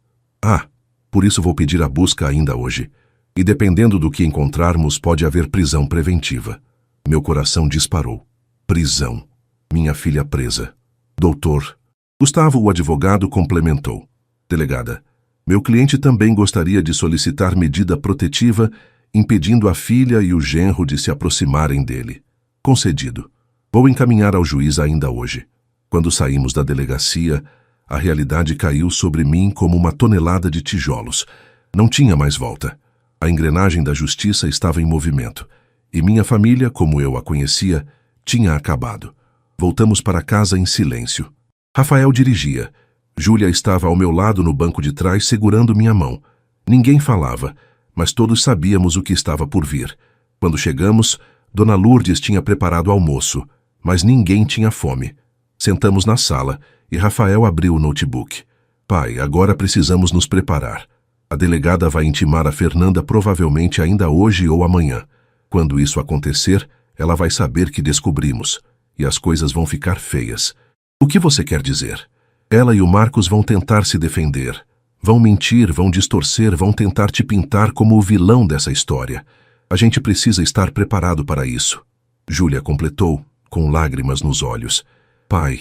Por isso vou pedir a busca ainda hoje. E dependendo do que encontrarmos, pode haver prisão preventiva. Meu coração disparou. Prisão. Minha filha presa. Doutor. Gustavo, o advogado, complementou. Delegada, meu cliente também gostaria de solicitar medida protetiva impedindo a filha e o genro de se aproximarem dele. Concedido. Vou encaminhar ao juiz ainda hoje. Quando saímos da delegacia, a realidade caiu sobre mim como uma tonelada de tijolos. Não tinha mais volta. A engrenagem da justiça estava em movimento. E minha família, como eu a conhecia, tinha acabado. Voltamos para casa em silêncio. Rafael dirigia. Júlia estava ao meu lado no banco de trás, segurando minha mão. Ninguém falava, mas todos sabíamos o que estava por vir. Quando chegamos, Dona Lourdes tinha preparado almoço, mas ninguém tinha fome. Sentamos na sala e Rafael abriu o notebook. Pai, agora precisamos nos preparar. A delegada vai intimar a Fernanda provavelmente ainda hoje ou amanhã. Quando isso acontecer, ela vai saber que descobrimos, e as coisas vão ficar feias. O que você quer dizer? Ela e o Marcos vão tentar se defender. Vão mentir, vão distorcer, vão tentar te pintar como o vilão dessa história. A gente precisa estar preparado para isso. Júlia completou, com lágrimas nos olhos. Pai,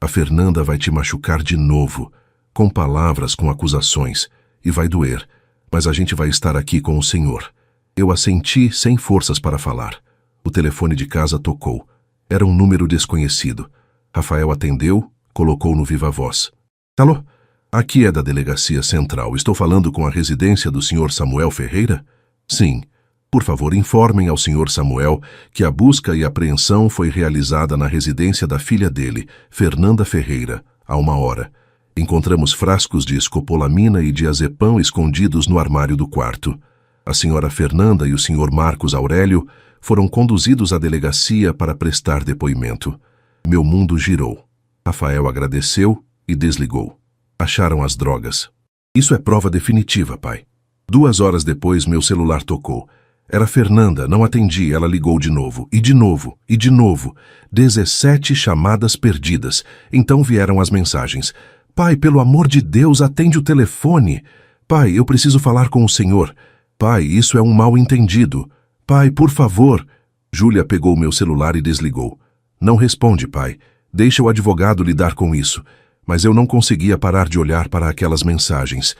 a Fernanda vai te machucar de novo, com palavras, com acusações, e vai doer, mas a gente vai estar aqui com o Senhor. Eu assenti sem forças para falar. O telefone de casa tocou. Era um número desconhecido. Rafael atendeu, colocou no viva-voz. Alô? Aqui é da Delegacia Central. Estou falando com a residência do Sr. Samuel Ferreira? Sim. Por favor, informem ao Sr. Samuel que a busca e apreensão foi realizada na residência da filha dele, Fernanda Ferreira, há 1 hora. Encontramos frascos de escopolamina e diazepam escondidos no armário do quarto. A senhora Fernanda e o Sr. Marcos Aurélio foram conduzidos à delegacia para prestar depoimento. Meu mundo girou. Rafael agradeceu e desligou. Acharam as drogas. Isso é prova definitiva, pai. 2 horas depois, meu celular tocou. Era Fernanda, não atendi, ela ligou de novo, e de novo, e de novo. 17 chamadas perdidas. Então vieram as mensagens. Pai, pelo amor de Deus, atende o telefone. Pai, eu preciso falar com o senhor. Pai, isso é um mal-entendido. Pai, por favor. Júlia pegou meu celular e desligou. Não responde, pai. Deixa o advogado lidar com isso. Mas eu não conseguia parar de olhar para aquelas mensagens.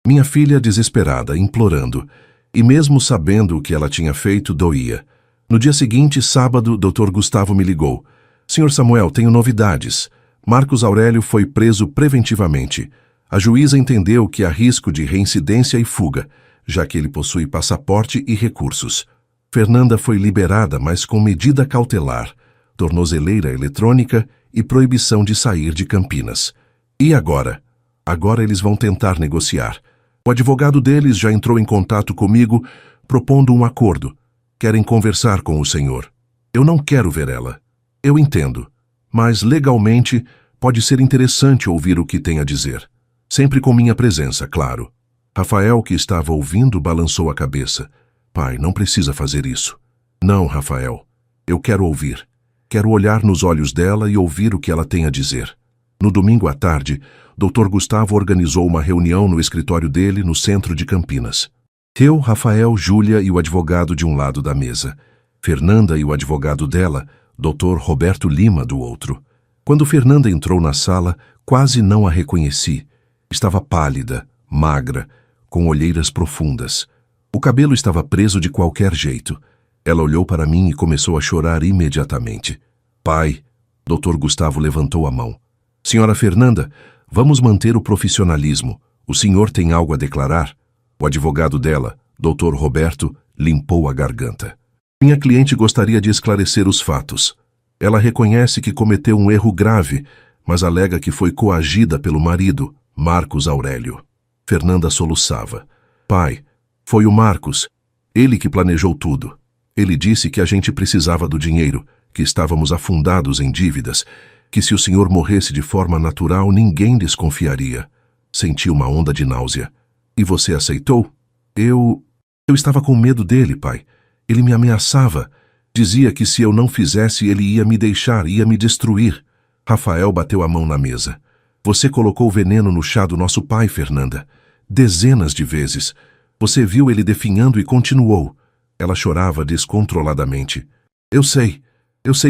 Minha filha desesperada, implorando. E mesmo sabendo o que ela tinha feito, doía. No dia seguinte, sábado, Dr. Gustavo me ligou. Sr. Samuel, tenho novidades. Marcos Aurélio foi preso preventivamente. A juíza entendeu que há risco de reincidência e fuga, já que ele possui passaporte e recursos. Fernanda foi liberada, mas com medida cautelar, tornozeleira eletrônica e proibição de sair de Campinas. E agora? Agora eles vão tentar negociar. O advogado deles já entrou em contato comigo, propondo um acordo. Querem conversar com o senhor. Eu não quero ver ela. Eu entendo. Mas, legalmente, pode ser interessante ouvir o que tem a dizer. Sempre com minha presença, claro. Rafael, que estava ouvindo, balançou a cabeça. Pai, não precisa fazer isso. Não, Rafael. Eu quero ouvir. Quero olhar nos olhos dela e ouvir o que ela tem a dizer. No domingo à tarde, Dr. Gustavo organizou uma reunião no escritório dele no centro de Campinas. Eu, Rafael, Júlia e o advogado de um lado da mesa. Fernanda e o advogado dela, Dr. Roberto Lima, do outro. Quando Fernanda entrou na sala, quase não a reconheci. Estava pálida, magra, com olheiras profundas. O cabelo estava preso de qualquer jeito. Ela olhou para mim e começou a chorar imediatamente. Pai, Dr. Gustavo levantou a mão. Senhora Fernanda, vamos manter o profissionalismo. O senhor tem algo a declarar? O advogado dela, Dr. Roberto, limpou a garganta. Minha cliente gostaria de esclarecer os fatos. Ela reconhece que cometeu um erro grave, mas alega que foi coagida pelo marido, Marcos Aurélio. Fernanda soluçava. Pai, foi o Marcos. Ele que planejou tudo. Ele disse que a gente precisava do dinheiro, que estávamos afundados em dívidas, que se o senhor morresse de forma natural, ninguém desconfiaria. Senti uma onda de náusea. E você aceitou? Eu estava com medo dele, pai. Ele me ameaçava. Dizia que se eu não fizesse, ele ia me deixar, ia me destruir. Rafael bateu a mão na mesa. Você colocou veneno no chá do nosso pai, Fernanda. Dezenas de vezes. Você viu ele definhando e continuou. Ela chorava descontroladamente. Eu sei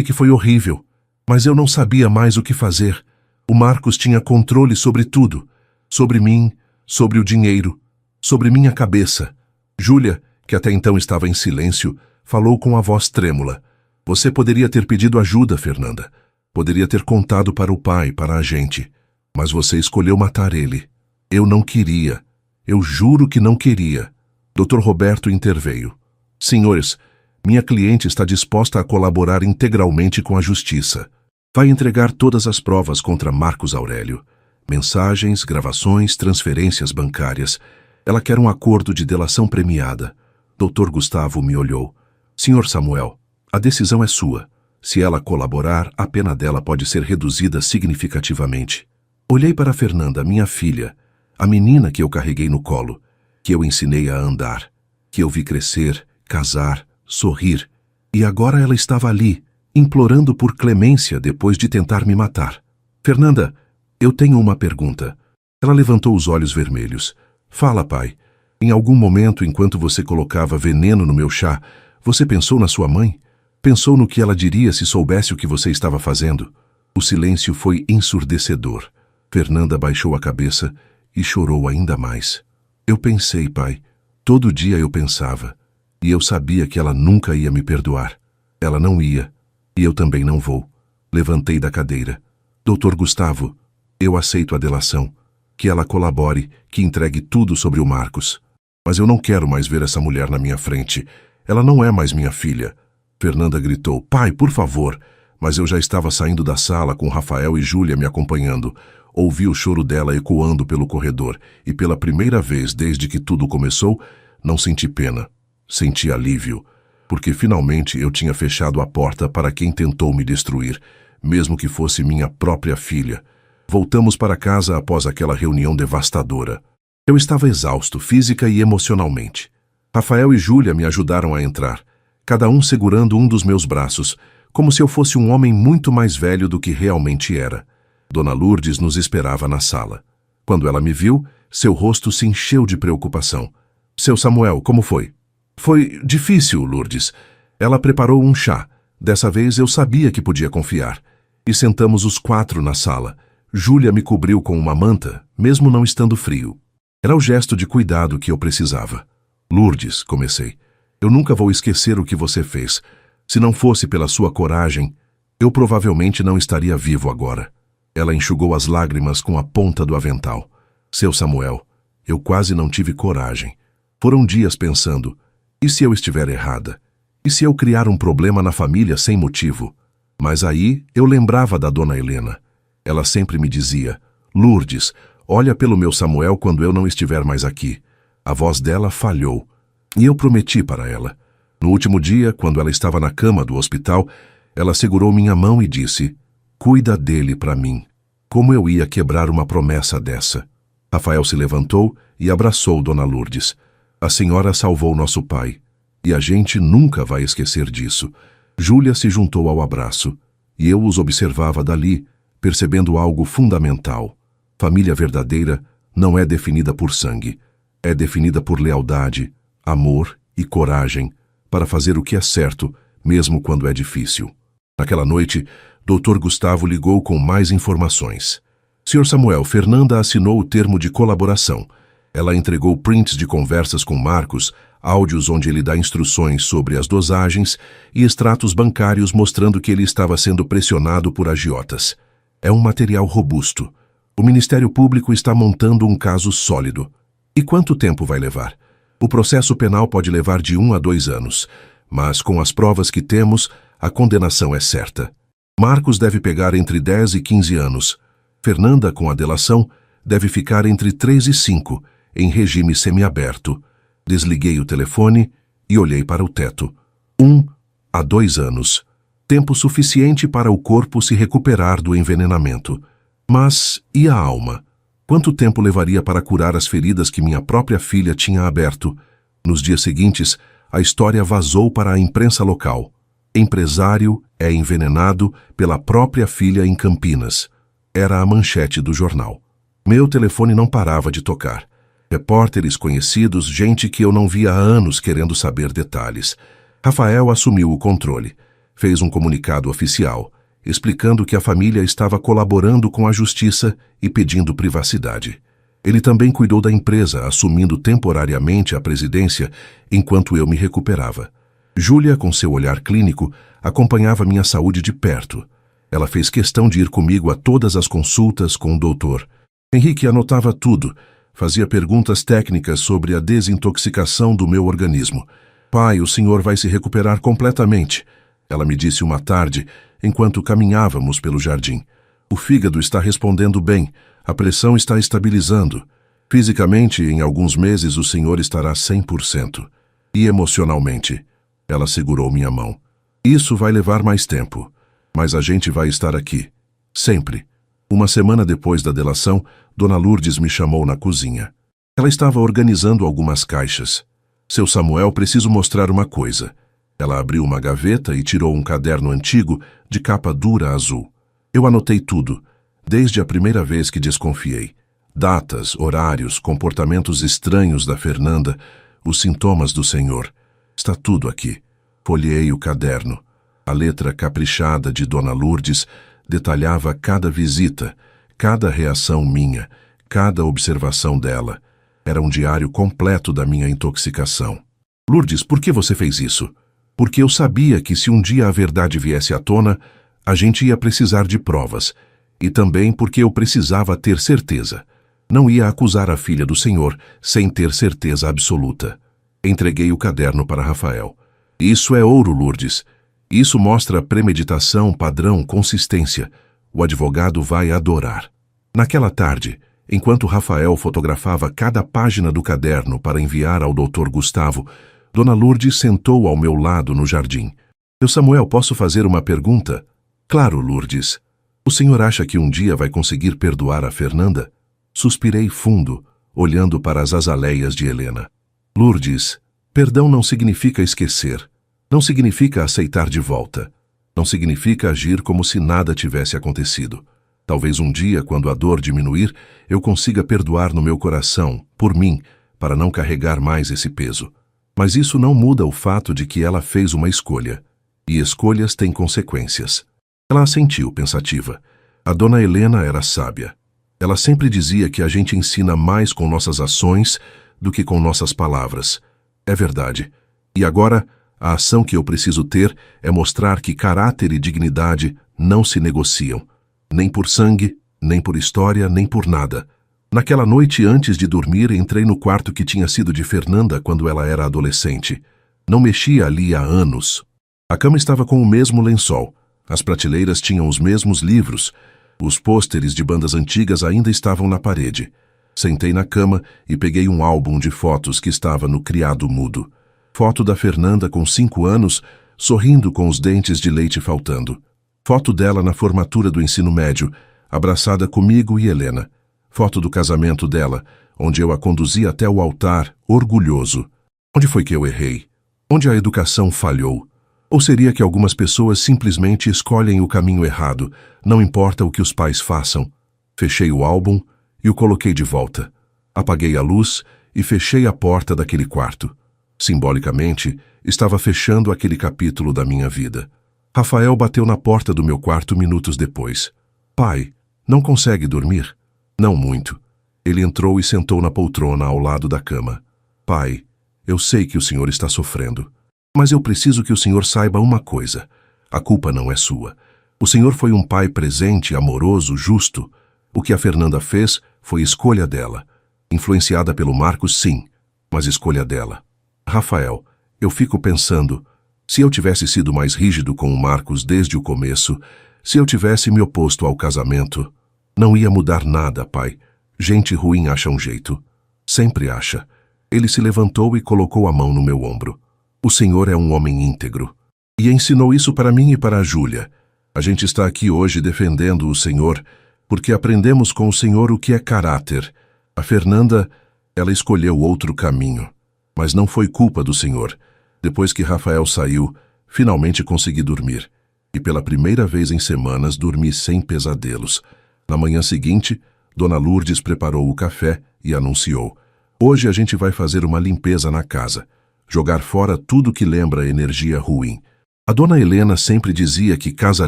que foi horrível, mas eu não sabia mais o que fazer. O Marcos tinha controle sobre tudo. Sobre mim, sobre o dinheiro, sobre minha cabeça. Júlia, que até então estava em silêncio, falou com a voz trêmula. Você poderia ter pedido ajuda, Fernanda. Poderia ter contado para o pai, para a gente. Mas você escolheu matar ele. Eu não queria. Eu juro que não queria. Dr. Roberto interveio. Senhores, minha cliente está disposta a colaborar integralmente com a justiça. Vai entregar todas as provas contra Marcos Aurélio. Mensagens, gravações, transferências bancárias. Ela quer um acordo de delação premiada. Dr. Gustavo me olhou. Senhor Samuel, a decisão é sua. Se ela colaborar, a pena dela pode ser reduzida significativamente. Olhei para Fernanda, minha filha, a menina que eu carreguei no colo, que eu ensinei a andar, que eu vi crescer, casar, sorrir. E agora ela estava ali, implorando por clemência depois de tentar me matar. Fernanda, eu tenho uma pergunta. Ela levantou os olhos vermelhos. Fala, pai. Em algum momento, enquanto você colocava veneno no meu chá, você pensou na sua mãe? Pensou no que ela diria se soubesse o que você estava fazendo? O silêncio foi ensurdecedor. Fernanda baixou a cabeça e chorou ainda mais. Eu pensei, pai. Todo dia eu pensava. E eu sabia que ela nunca ia me perdoar. Ela não ia. E eu também não vou. Levantei da cadeira. Doutor Gustavo, eu aceito a delação. Que ela colabore, que entregue tudo sobre o Marcos. Mas eu não quero mais ver essa mulher na minha frente. Ela não é mais minha filha. Fernanda gritou, pai, por favor. Mas eu já estava saindo da sala com Rafael e Júlia me acompanhando. Ouvi o choro dela ecoando pelo corredor e pela primeira vez desde que tudo começou, não senti pena. Senti alívio, porque finalmente eu tinha fechado a porta para quem tentou me destruir, mesmo que fosse minha própria filha. Voltamos para casa após aquela reunião devastadora. Eu estava exausto, física e emocionalmente. Rafael e Júlia me ajudaram a entrar, cada um segurando um dos meus braços, como se eu fosse um homem muito mais velho do que realmente era. Dona Lourdes nos esperava na sala. Quando ela me viu, seu rosto se encheu de preocupação. Seu Samuel, como foi? Foi difícil, Lourdes. Ela preparou um chá. Dessa vez eu sabia que podia confiar. E sentamos os 4 na sala. Júlia me cobriu com uma manta, mesmo não estando frio. Era o gesto de cuidado que eu precisava. Lourdes, comecei, eu nunca vou esquecer o que você fez. Se não fosse pela sua coragem, eu provavelmente não estaria vivo agora. Ela enxugou as lágrimas com a ponta do avental. Seu Samuel, eu quase não tive coragem. Foram dias pensando, e se eu estiver errada? E se eu criar um problema na família sem motivo? Mas aí eu lembrava da dona Helena. Ela sempre me dizia, Lourdes, olha pelo meu Samuel quando eu não estiver mais aqui. A voz dela falhou. E eu prometi para ela. No último dia, quando ela estava na cama do hospital, ela segurou minha mão e disse, cuida dele para mim. Como eu ia quebrar uma promessa dessa? Rafael se levantou e abraçou Dona Lourdes. A senhora salvou nosso pai. E a gente nunca vai esquecer disso. Júlia se juntou ao abraço. E eu os observava dali, percebendo algo fundamental. Família verdadeira não é definida por sangue. É definida por lealdade, amor e coragem para fazer o que é certo, mesmo quando é difícil. Naquela noite, Dr. Gustavo ligou com mais informações. Sr. Samuel, Fernanda assinou o termo de colaboração. Ela entregou prints de conversas com Marcos, áudios onde ele dá instruções sobre as dosagens e extratos bancários mostrando que ele estava sendo pressionado por agiotas. É um material robusto. O Ministério Público está montando um caso sólido. E quanto tempo vai levar? O processo penal pode levar de 1 a 2 anos, mas com as provas que temos, a condenação é certa. Marcos deve pegar entre 10 e 15 anos. Fernanda, com a delação, deve ficar entre 3 e 5, em regime semiaberto. Desliguei o telefone e olhei para o teto. 1 a 2 anos. Tempo suficiente para o corpo se recuperar do envenenamento. Mas e a alma? Quanto tempo levaria para curar as feridas que minha própria filha tinha aberto? Nos dias seguintes, a história vazou para a imprensa local. Empresário é envenenado pela própria filha em Campinas. Era a manchete do jornal. Meu telefone não parava de tocar. Repórteres conhecidos, gente que eu não via há anos querendo saber detalhes. Rafael assumiu o controle. Fez um comunicado oficial, explicando que a família estava colaborando com a justiça e pedindo privacidade. Ele também cuidou da empresa, assumindo temporariamente a presidência enquanto eu me recuperava. Júlia, com seu olhar clínico, acompanhava minha saúde de perto. Ela fez questão de ir comigo a todas as consultas com o doutor. Henrique anotava tudo, fazia perguntas técnicas sobre a desintoxicação do meu organismo. Pai, o senhor vai se recuperar completamente, ela me disse uma tarde, enquanto caminhávamos pelo jardim. O fígado está respondendo bem, a pressão está estabilizando. Fisicamente, em alguns meses, o senhor estará 100%. E emocionalmente? Ela segurou minha mão. Isso vai levar mais tempo, mas a gente vai estar aqui. Sempre. Uma semana depois da delação, Dona Lourdes me chamou na cozinha. Ela estava organizando algumas caixas. Seu Samuel, preciso mostrar uma coisa. Ela abriu uma gaveta e tirou um caderno antigo de capa dura azul. Eu anotei tudo, desde a primeira vez que desconfiei. Datas, horários, comportamentos estranhos da Fernanda, os sintomas do senhor. Está tudo aqui. Folheei o caderno. A letra caprichada de Dona Lourdes detalhava cada visita, cada reação minha, cada observação dela. Era um diário completo da minha intoxicação. Lourdes, por que você fez isso? Porque eu sabia que se um dia a verdade viesse à tona, a gente ia precisar de provas. E também porque eu precisava ter certeza. Não ia acusar a filha do senhor sem ter certeza absoluta. Entreguei o caderno para Rafael. Isso é ouro, Lourdes. Isso mostra premeditação, padrão, consistência. O advogado vai adorar. Naquela tarde, enquanto Rafael fotografava cada página do caderno para enviar ao Dr. Gustavo, Dona Lourdes sentou ao meu lado no jardim. Seu Samuel, posso fazer uma pergunta? Claro, Lourdes. O senhor acha que um dia vai conseguir perdoar a Fernanda? Suspirei fundo, olhando para as azaleias de Helena. Lourdes, perdão não significa esquecer. Não significa aceitar de volta. Não significa agir como se nada tivesse acontecido. Talvez um dia, quando a dor diminuir, eu consiga perdoar no meu coração, por mim, para não carregar mais esse peso. Mas isso não muda o fato de que ela fez uma escolha. E escolhas têm consequências. Ela assentiu, pensativa. A dona Helena era sábia. Ela sempre dizia que a gente ensina mais com nossas ações do que com nossas palavras. É verdade. E agora, a ação que eu preciso ter é mostrar que caráter e dignidade não se negociam. Nem por sangue, nem por história, nem por nada. Naquela noite, antes de dormir, entrei no quarto que tinha sido de Fernanda quando ela era adolescente. Não mexia ali há anos. A cama estava com o mesmo lençol. As prateleiras tinham os mesmos livros. Os pôsteres de bandas antigas ainda estavam na parede. Sentei na cama e peguei um álbum de fotos que estava no criado mudo. Foto da Fernanda com 5 anos, sorrindo com os dentes de leite faltando. Foto dela na formatura do ensino médio, abraçada comigo e Helena. Foto do casamento dela, onde eu a conduzi até o altar, orgulhoso. Onde foi que eu errei? Onde a educação falhou? Ou seria que algumas pessoas simplesmente escolhem o caminho errado, não importa o que os pais façam? Fechei o álbum e o coloquei de volta. Apaguei a luz e fechei a porta daquele quarto. Simbolicamente, estava fechando aquele capítulo da minha vida. Rafael bateu na porta do meu quarto minutos depois. Pai, não consegue dormir? Não muito. Ele entrou e sentou na poltrona ao lado da cama. Pai, eu sei que o senhor está sofrendo, mas eu preciso que o senhor saiba uma coisa. A culpa não é sua. O senhor foi um pai presente, amoroso, justo. O que a Fernanda fez foi escolha dela. Influenciada pelo Marcos, sim, mas escolha dela. Rafael, eu fico pensando, se eu tivesse sido mais rígido com o Marcos desde o começo, se eu tivesse me oposto ao casamento, não ia mudar nada, pai. Gente ruim acha um jeito. Sempre acha. Ele se levantou e colocou a mão no meu ombro. O senhor é um homem íntegro. E ensinou isso para mim e para a Júlia. A gente está aqui hoje defendendo o senhor, porque aprendemos com o senhor o que é caráter. A Fernanda, ela escolheu outro caminho. Mas não foi culpa do senhor. Depois que Rafael saiu, finalmente consegui dormir. E pela primeira vez em semanas dormi sem pesadelos. Na manhã seguinte, Dona Lourdes preparou o café e anunciou: hoje a gente vai fazer uma limpeza na casa. Jogar fora tudo que lembra energia ruim. A Dona Helena sempre dizia que casa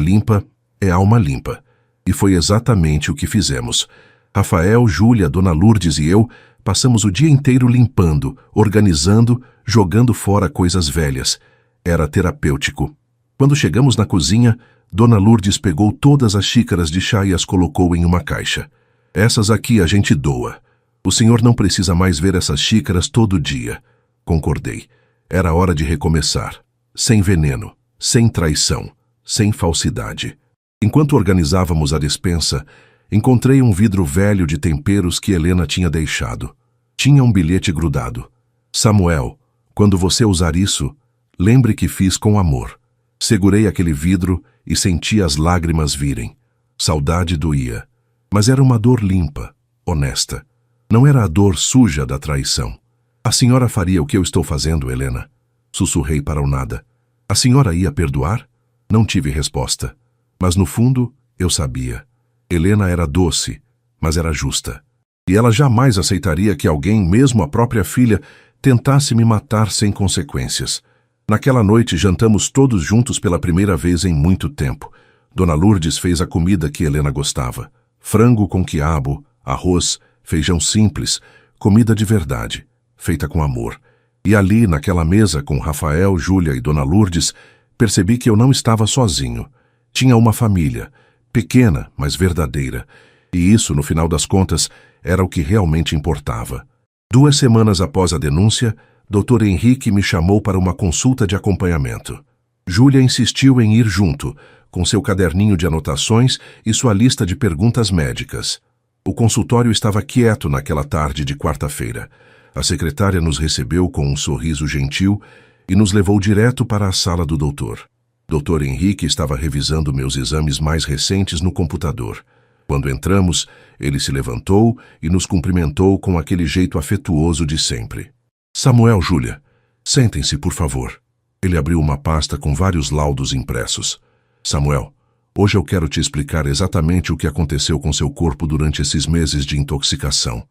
limpa é alma limpa. E foi exatamente o que fizemos. Rafael, Júlia, Dona Lourdes e eu passamos o dia inteiro limpando, organizando, jogando fora coisas velhas. Era terapêutico. Quando chegamos na cozinha, Dona Lourdes pegou todas as xícaras de chá e as colocou em uma caixa. Essas aqui a gente doa. O senhor não precisa mais ver essas xícaras todo dia. Concordei. Era hora de recomeçar. Sem veneno, sem traição, sem falsidade. Enquanto organizávamos a despensa, encontrei um vidro velho de temperos que Helena tinha deixado. Tinha um bilhete grudado. Samuel, quando você usar isso, lembre que fiz com amor. Segurei aquele vidro e senti as lágrimas virem. Saudade doía. Mas era uma dor limpa, honesta. Não era a dor suja da traição. A senhora faria o que eu estou fazendo, Helena? Sussurrei para o nada. A senhora ia perdoar? Não tive resposta. Mas no fundo, eu sabia. Helena era doce, mas era justa. E ela jamais aceitaria que alguém, mesmo a própria filha, tentasse me matar sem consequências. Naquela noite, jantamos todos juntos pela primeira vez em muito tempo. Dona Lourdes fez a comida que Helena gostava. Frango com quiabo, arroz, feijão simples, comida de verdade, feita com amor. E ali, naquela mesa, com Rafael, Júlia e Dona Lourdes, percebi que eu não estava sozinho. Tinha uma família, pequena, mas verdadeira. E isso, no final das contas, era o que realmente importava. 2 semanas após a denúncia, Dr. Henrique me chamou para uma consulta de acompanhamento. Júlia insistiu em ir junto, com seu caderninho de anotações e sua lista de perguntas médicas. O consultório estava quieto naquela tarde de quarta-feira. A secretária nos recebeu com um sorriso gentil e nos levou direto para a sala do doutor. Dr. Henrique estava revisando meus exames mais recentes no computador. Quando entramos, ele se levantou e nos cumprimentou com aquele jeito afetuoso de sempre. Samuel, Júlia, sentem-se, por favor. Ele abriu uma pasta com vários laudos impressos. Samuel, hoje eu quero te explicar exatamente o que aconteceu com seu corpo durante esses meses de intoxicação.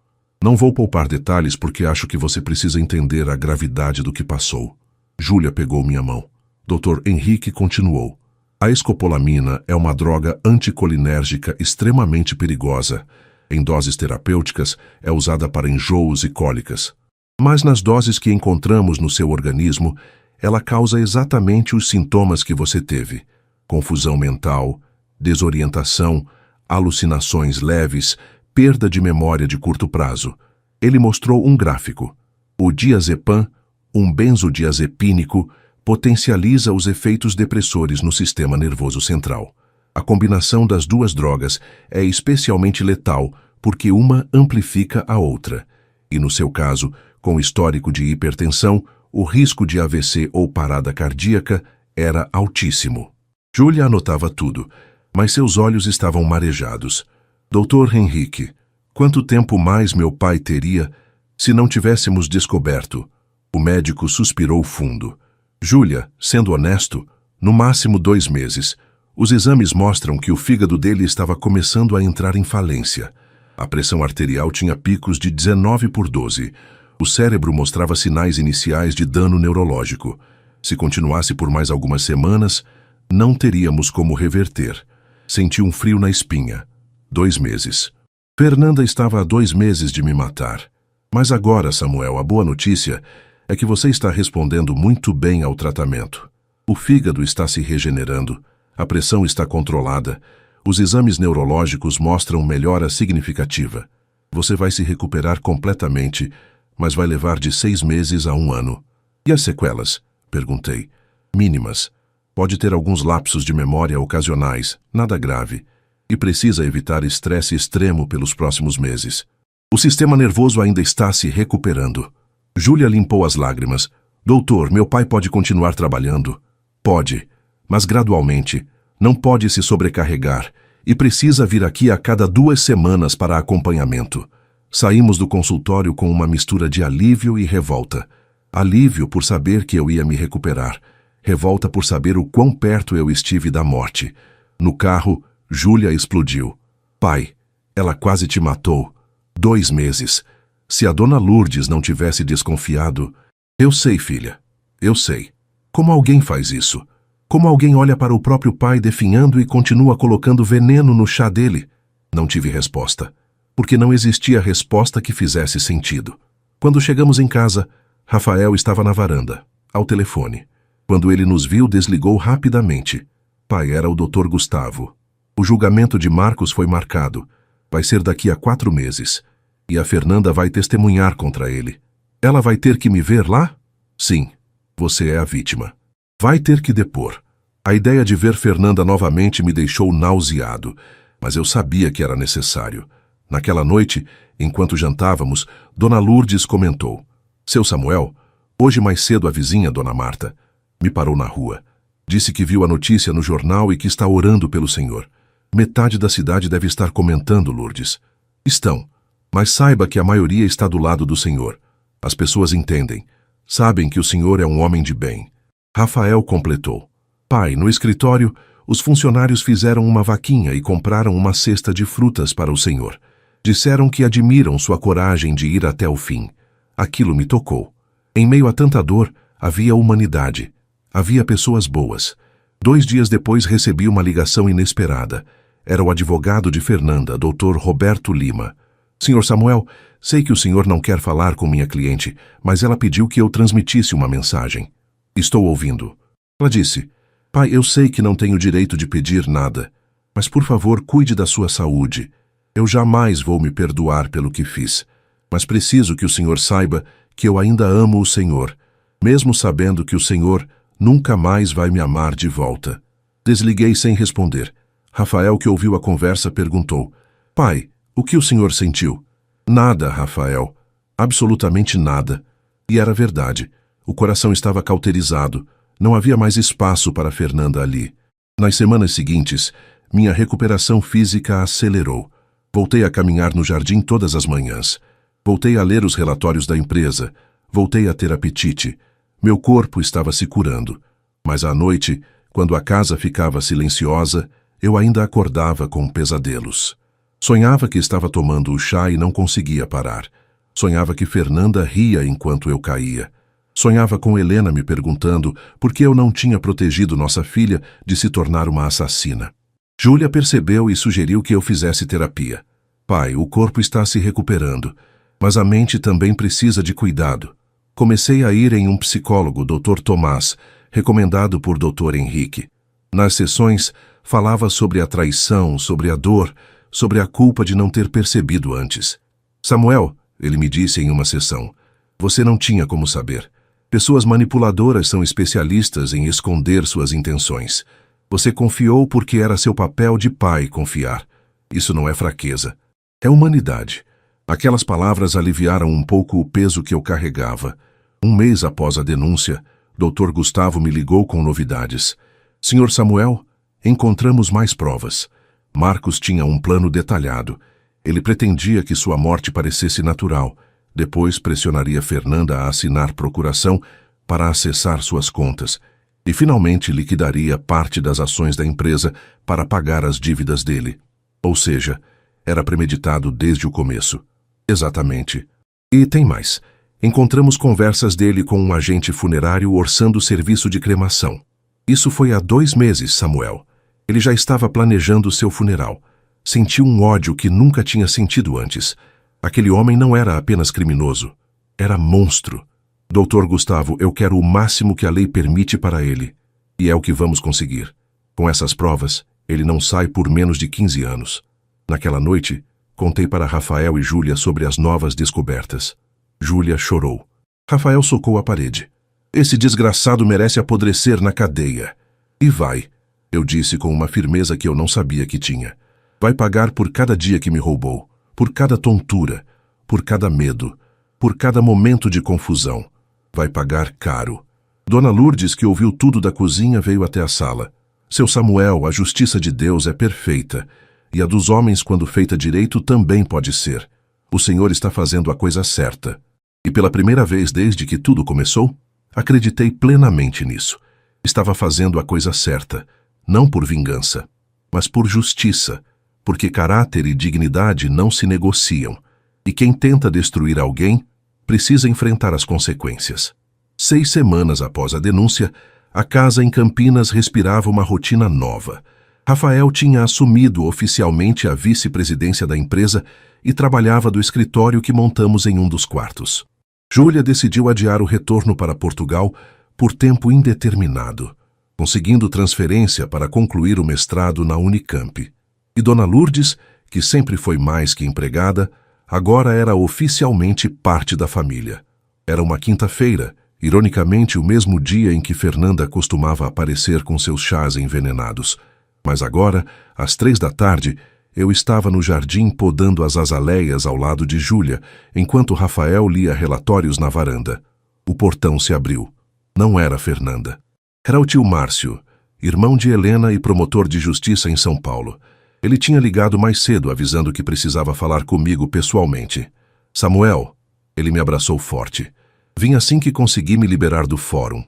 Não vou poupar detalhes porque acho que você precisa entender a gravidade do que passou. Júlia pegou minha mão. Dr. Henrique continuou. A escopolamina é uma droga anticolinérgica extremamente perigosa. Em doses terapêuticas, é usada para enjoos e cólicas. Mas nas doses que encontramos no seu organismo, ela causa exatamente os sintomas que você teve. Confusão mental, desorientação, alucinações leves, perda de memória de curto prazo. Ele mostrou um gráfico. O diazepam, um benzodiazepínico, potencializa os efeitos depressores no sistema nervoso central. A combinação das duas drogas é especialmente letal porque uma amplifica a outra. E no seu caso, com histórico de hipertensão, o risco de AVC ou parada cardíaca era altíssimo. Júlia anotava tudo, mas seus olhos estavam marejados. Dr. Henrique, quanto tempo mais meu pai teria se não tivéssemos descoberto? O médico suspirou fundo. Júlia, sendo honesto, no máximo 2 meses. Os exames mostram que o fígado dele estava começando a entrar em falência. A pressão arterial tinha picos de 19/12. O cérebro mostrava sinais iniciais de dano neurológico. Se continuasse por mais algumas semanas, não teríamos como reverter. Senti um frio na espinha. 2 meses. Fernanda estava há 2 meses de me matar. Mas agora, Samuel, a boa notícia é que você está respondendo muito bem ao tratamento. O fígado está se regenerando, a pressão está controlada, os exames neurológicos mostram melhora significativa. Você vai se recuperar completamente, mas vai levar de 6 meses a 1 ano. E as sequelas? Perguntei. Mínimas. Pode ter alguns lapsos de memória ocasionais, nada grave, e precisa evitar estresse extremo pelos próximos meses. O sistema nervoso ainda está se recuperando. Júlia limpou as lágrimas. Doutor, meu pai pode continuar trabalhando? Pode, mas gradualmente. Não pode se sobrecarregar e precisa vir aqui a cada 2 semanas para acompanhamento. Saímos do consultório com uma mistura de alívio e revolta. Alívio por saber que eu ia me recuperar. Revolta por saber o quão perto eu estive da morte. No carro, Júlia explodiu. Pai, ela quase te matou. 2 meses. Se a dona Lourdes não tivesse desconfiado... Eu sei, filha. Eu sei. Como alguém faz isso? Como alguém olha para o próprio pai definhando e continua colocando veneno no chá dele? Não tive resposta. Porque não existia resposta que fizesse sentido. Quando chegamos em casa, Rafael estava na varanda, ao telefone. Quando ele nos viu, desligou rapidamente. Pai, era o Dr. Gustavo. O julgamento de Marcos foi marcado. Vai ser daqui a 4 meses. E a Fernanda vai testemunhar contra ele. Ela vai ter que me ver lá? Sim. Você é a vítima. Vai ter que depor. A ideia de ver Fernanda novamente me deixou nauseado, mas eu sabia que era necessário. Naquela noite, enquanto jantávamos, Dona Lourdes comentou. Seu Samuel, hoje mais cedo a vizinha, Dona Marta, me parou na rua. Disse que viu a notícia no jornal e que está orando pelo Senhor. Metade da cidade deve estar comentando, Lourdes. Estão, mas saiba que a maioria está do lado do Senhor. As pessoas entendem. Sabem que o Senhor é um homem de bem. Rafael completou. Pai, no escritório, os funcionários fizeram uma vaquinha e compraram uma cesta de frutas para o Senhor. Disseram que admiram sua coragem de ir até o fim. Aquilo me tocou. Em meio a tanta dor, havia humanidade. Havia pessoas boas. 2 dias depois recebi uma ligação inesperada. Era o advogado de Fernanda, Dr. Roberto Lima. Senhor Samuel, sei que o senhor não quer falar com minha cliente, mas ela pediu que eu transmitisse uma mensagem. Estou ouvindo. Ela disse, pai, eu sei que não tenho direito de pedir nada, mas por favor cuide da sua saúde. Eu jamais vou me perdoar pelo que fiz, mas preciso que o senhor saiba que eu ainda amo o Senhor, mesmo sabendo que o Senhor nunca mais vai me amar de volta. Desliguei sem responder. Rafael, que ouviu a conversa, perguntou, pai, o que o senhor sentiu? Nada, Rafael. Absolutamente nada. E era verdade. O coração estava cauterizado. Não havia mais espaço para Fernanda ali. Nas semanas seguintes, minha recuperação física acelerou. Voltei a caminhar no jardim todas as manhãs. Voltei a ler os relatórios da empresa. Voltei a ter apetite. Meu corpo estava se curando. Mas à noite, quando a casa ficava silenciosa, eu ainda acordava com pesadelos. Sonhava que estava tomando o chá e não conseguia parar. Sonhava que Fernanda ria enquanto eu caía. Sonhava com Helena me perguntando por que eu não tinha protegido nossa filha de se tornar uma assassina. Júlia percebeu e sugeriu que eu fizesse terapia. Pai, o corpo está se recuperando, mas a mente também precisa de cuidado. Comecei a ir em um psicólogo, Dr. Tomás, recomendado por Dr. Henrique. Nas sessões, falava sobre a traição, sobre a dor, sobre a culpa de não ter percebido antes. Samuel, ele me disse em uma sessão, você não tinha como saber. Pessoas manipuladoras são especialistas em esconder suas intenções. Você confiou porque era seu papel de pai confiar. Isso não é fraqueza. É humanidade. Aquelas palavras aliviaram um pouco o peso que eu carregava. 1 mês após a denúncia, Dr. Gustavo me ligou com novidades. Senhor Samuel, encontramos mais provas. Marcos tinha um plano detalhado. Ele pretendia que sua morte parecesse natural. Depois pressionaria Fernanda a assinar procuração para acessar suas contas e finalmente liquidaria parte das ações da empresa para pagar as dívidas dele. Ou seja, era premeditado desde o começo. Exatamente. E tem mais. Encontramos conversas dele com um agente funerário orçando o serviço de cremação. Isso foi há 2 meses, Samuel. Ele já estava planejando seu funeral. Senti um ódio que nunca tinha sentido antes. Aquele homem não era apenas criminoso. Era monstro. Doutor Gustavo, eu quero o máximo que a lei permite para ele. E é o que vamos conseguir. Com essas provas, ele não sai por menos de 15 anos. Naquela noite, contei para Rafael e Júlia sobre as novas descobertas. Júlia chorou. Rafael socou a parede. Esse desgraçado merece apodrecer na cadeia. E vai, eu disse com uma firmeza que eu não sabia que tinha. Vai pagar por cada dia que me roubou, por cada tontura, por cada medo, por cada momento de confusão. Vai pagar caro. Dona Lourdes, que ouviu tudo da cozinha, veio até a sala. Seu Samuel, a justiça de Deus é perfeita, e a dos homens, quando feita direito, também pode ser. O Senhor está fazendo a coisa certa. E pela primeira vez desde que tudo começou, acreditei plenamente nisso. Estava fazendo a coisa certa, não por vingança, mas por justiça, porque caráter e dignidade não se negociam, e quem tenta destruir alguém precisa enfrentar as consequências. 6 semanas após a denúncia, a casa em Campinas respirava uma rotina nova. Rafael tinha assumido oficialmente a vice-presidência da empresa e trabalhava do escritório que montamos em um dos quartos. Júlia decidiu adiar o retorno para Portugal por tempo indeterminado, conseguindo transferência para concluir o mestrado na Unicamp. E Dona Lourdes, que sempre foi mais que empregada, agora era oficialmente parte da família. Era uma quinta-feira, ironicamente o mesmo dia em que Fernanda costumava aparecer com seus chás envenenados. Mas agora, às 3 da tarde, eu estava no jardim podando as azaleias ao lado de Júlia, enquanto Rafael lia relatórios na varanda. O portão se abriu. Não era Fernanda. Era o tio Márcio, irmão de Helena e promotor de justiça em São Paulo. Ele tinha ligado mais cedo avisando que precisava falar comigo pessoalmente. Samuel, ele me abraçou forte. Vim assim que consegui me liberar do fórum.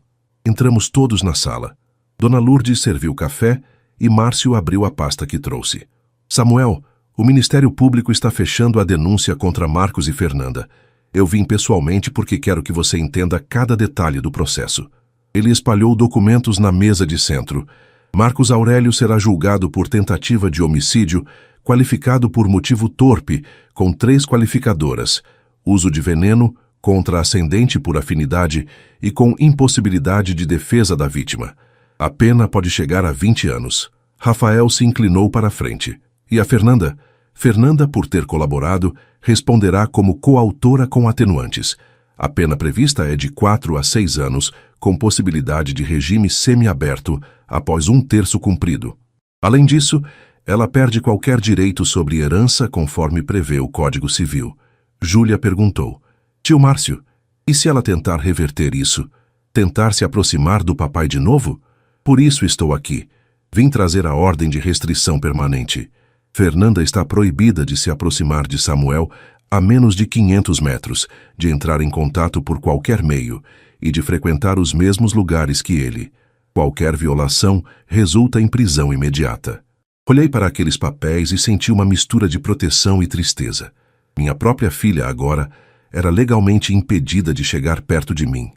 Entramos todos na sala. Dona Lourdes serviu café e Márcio abriu a pasta que trouxe. Samuel, o Ministério Público está fechando a denúncia contra Marcos e Fernanda. Eu vim pessoalmente porque quero que você entenda cada detalhe do processo. Ele espalhou documentos na mesa de centro. Marcos Aurélio será julgado por tentativa de homicídio, qualificado por motivo torpe, com 3 qualificadoras: uso de veneno, contra ascendente por afinidade e com impossibilidade de defesa da vítima. A pena pode chegar a 20 anos. Rafael se inclinou para a frente. E a Fernanda? Fernanda, por ter colaborado, responderá como coautora com atenuantes. A pena prevista é de 4 a 6 anos, com possibilidade de regime semiaberto após 1/3 cumprido. Além disso, ela perde qualquer direito sobre herança conforme prevê o Código Civil. Júlia perguntou: Tio Márcio, e se ela tentar reverter isso? Tentar se aproximar do papai de novo? Por isso estou aqui. Vim trazer a ordem de restrição permanente. Fernanda está proibida de se aproximar de Samuel a menos de 500 metros, de entrar em contato por qualquer meio e de frequentar os mesmos lugares que ele. Qualquer violação resulta em prisão imediata. Olhei para aqueles papéis e senti uma mistura de proteção e tristeza. Minha própria filha agora era legalmente impedida de chegar perto de mim.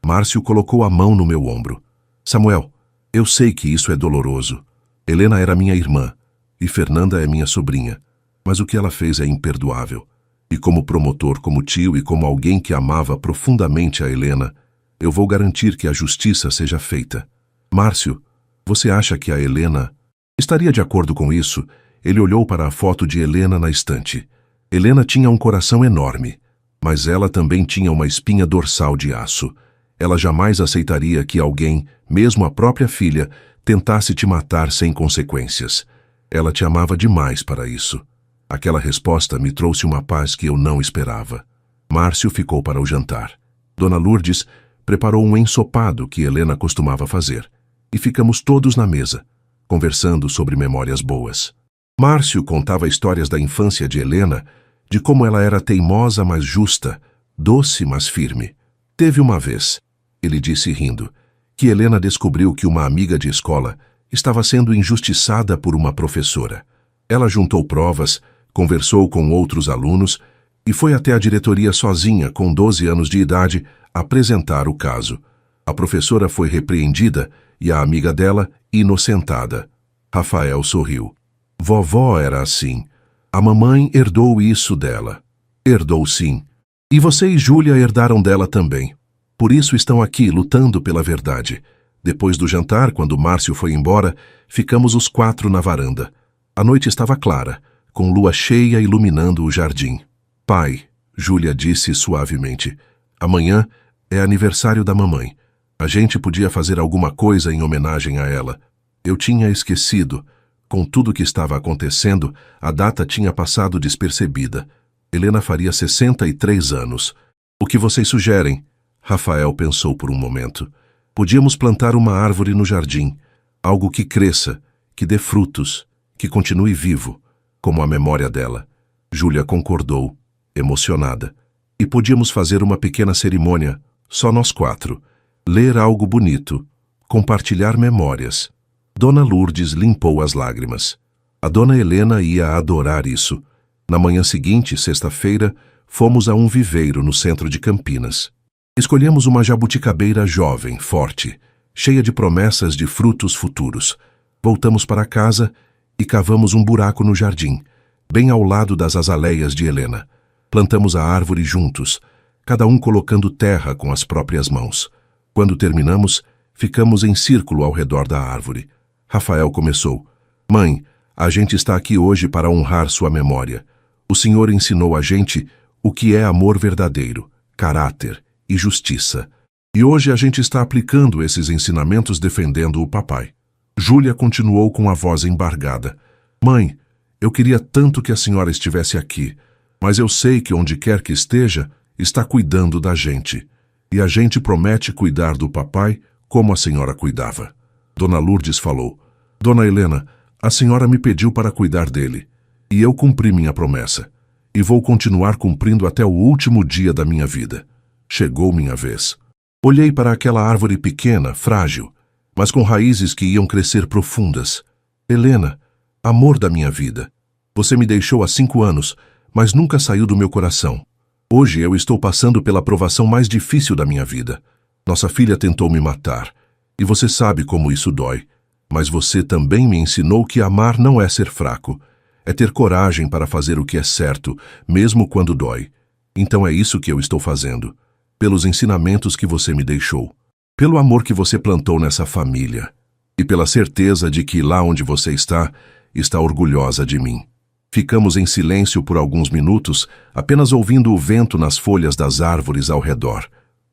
Márcio colocou a mão no meu ombro. Samuel, eu sei que isso é doloroso. Helena era minha irmã e Fernanda é minha sobrinha, mas o que ela fez é imperdoável. E como promotor, como tio e como alguém que amava profundamente a Helena, eu vou garantir que a justiça seja feita. Márcio, você acha que a Helena estaria de acordo com isso? Ele olhou para a foto de Helena na estante. Helena tinha um coração enorme, mas ela também tinha uma espinha dorsal de aço. Ela jamais aceitaria que alguém, mesmo a própria filha, tentasse te matar sem consequências. Ela te amava demais para isso. Aquela resposta me trouxe uma paz que eu não esperava. Márcio ficou para o jantar. Dona Lourdes preparou um ensopado que Helena costumava fazer. E ficamos todos na mesa, conversando sobre memórias boas. Márcio contava histórias da infância de Helena, de como ela era teimosa, mas justa, doce, mas firme. Teve uma vez, ele disse rindo, que Helena descobriu que uma amiga de escola estava sendo injustiçada por uma professora. Ela juntou provas, conversou com outros alunos, e foi até a diretoria sozinha, com 12 anos de idade, apresentar o caso. A professora foi repreendida e a amiga dela inocentada. Rafael sorriu. Vovó era assim. A mamãe herdou isso dela. Herdou sim. E você e Júlia herdaram dela também. Por isso estão aqui lutando pela verdade. Depois do jantar, quando Márcio foi embora, ficamos os 4 na varanda. A noite estava clara, com lua cheia iluminando o jardim. Pai, Júlia disse suavemente, amanhã é aniversário da mamãe. A gente podia fazer alguma coisa em homenagem a ela. Eu tinha esquecido. Com tudo o que estava acontecendo, a data tinha passado despercebida. Helena faria 63 anos. O que vocês sugerem? Rafael pensou por um momento. Podíamos plantar uma árvore no jardim. Algo que cresça, que dê frutos, que continue vivo, como a memória dela. Júlia concordou, emocionada. E podíamos fazer uma pequena cerimônia, só nós 4. Ler algo bonito, compartilhar memórias. Dona Lourdes limpou as lágrimas. A Dona Helena ia adorar isso. Na manhã seguinte, sexta-feira, fomos a um viveiro no centro de Campinas. Escolhemos uma jabuticabeira jovem, forte, cheia de promessas de frutos futuros. Voltamos para casa e cavamos um buraco no jardim, bem ao lado das azaleias de Helena. Plantamos a árvore juntos, cada um colocando terra com as próprias mãos. Quando terminamos, ficamos em círculo ao redor da árvore. Rafael começou. Mãe, a gente está aqui hoje para honrar sua memória. O Senhor ensinou a gente o que é amor verdadeiro, caráter e justiça. E hoje a gente está aplicando esses ensinamentos defendendo o papai. Júlia continuou com a voz embargada. Mãe, eu queria tanto que a senhora estivesse aqui, mas eu sei que onde quer que esteja, está cuidando da gente. E a gente promete cuidar do papai como a senhora cuidava. Dona Lourdes falou. Dona Helena, a senhora me pediu para cuidar dele. E eu cumpri minha promessa. E vou continuar cumprindo até o último dia da minha vida. Chegou minha vez. Olhei para aquela árvore pequena, frágil, mas com raízes que iam crescer profundas. Helena, amor da minha vida. Você me deixou há 5 anos, mas nunca saiu do meu coração. Hoje eu estou passando pela provação mais difícil da minha vida. Nossa filha tentou me matar. E você sabe como isso dói. Mas você também me ensinou que amar não é ser fraco. É ter coragem para fazer o que é certo, mesmo quando dói. Então é isso que eu estou fazendo. Pelos ensinamentos que você me deixou. Pelo amor que você plantou nessa família. E pela certeza de que lá onde você está orgulhosa de mim. Ficamos em silêncio por alguns minutos, apenas ouvindo o vento nas folhas das árvores ao redor.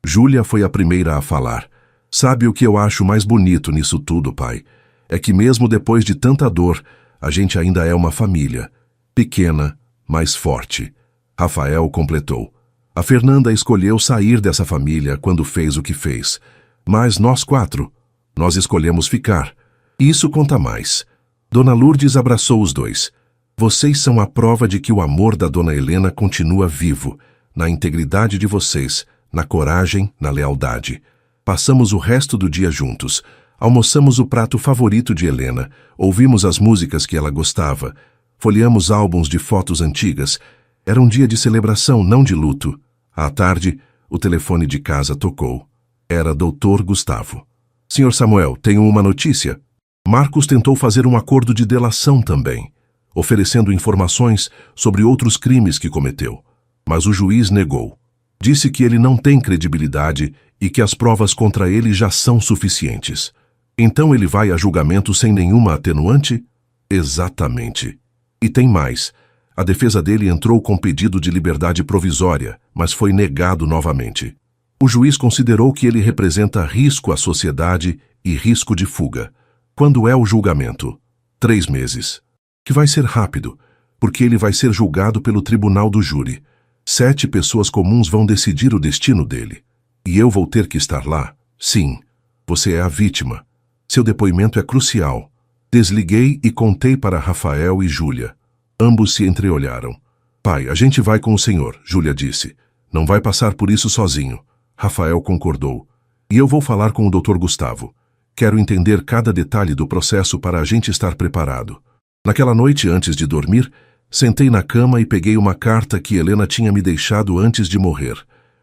Júlia foi a primeira a falar. Sabe o que eu acho mais bonito nisso tudo, pai? É que mesmo depois de tanta dor, a gente ainda é uma família. Pequena, mas forte. Rafael completou. A Fernanda escolheu sair dessa família quando fez o que fez. Mas nós 4, nós escolhemos ficar. Isso conta mais. Dona Lourdes abraçou os 2. Vocês são a prova de que o amor da Dona Helena continua vivo, na integridade de vocês, na coragem, na lealdade. Passamos o resto do dia juntos. Almoçamos o prato favorito de Helena, ouvimos as músicas que ela gostava, folheamos álbuns de fotos antigas. Era um dia de celebração, não de luto. À tarde, o telefone de casa tocou. Era Dr. Gustavo. Senhor Samuel, tenho uma notícia. Marcos tentou fazer um acordo de delação também, oferecendo informações sobre outros crimes que cometeu. Mas o juiz negou. Disse que ele não tem credibilidade e que as provas contra ele já são suficientes. Então ele vai a julgamento sem nenhuma atenuante? Exatamente. E tem mais. A defesa dele entrou com pedido de liberdade provisória, mas foi negado novamente. O juiz considerou que ele representa risco à sociedade e risco de fuga. Quando é o julgamento? 3 meses. Que vai ser rápido, porque ele vai ser julgado pelo tribunal do júri. 7 pessoas comuns vão decidir o destino dele. E eu vou ter que estar lá? Sim. Você é a vítima. Seu depoimento é crucial. Desliguei e contei para Rafael e Júlia. Ambos se entreolharam. Pai, a gente vai com o senhor, Júlia disse. Não vai passar por isso sozinho. Rafael concordou. E eu vou falar com o Dr. Gustavo. Quero entender cada detalhe do processo para a gente estar preparado. Naquela noite, antes de dormir, Sentei na cama e peguei uma carta que Helena tinha me deixado antes de morrer.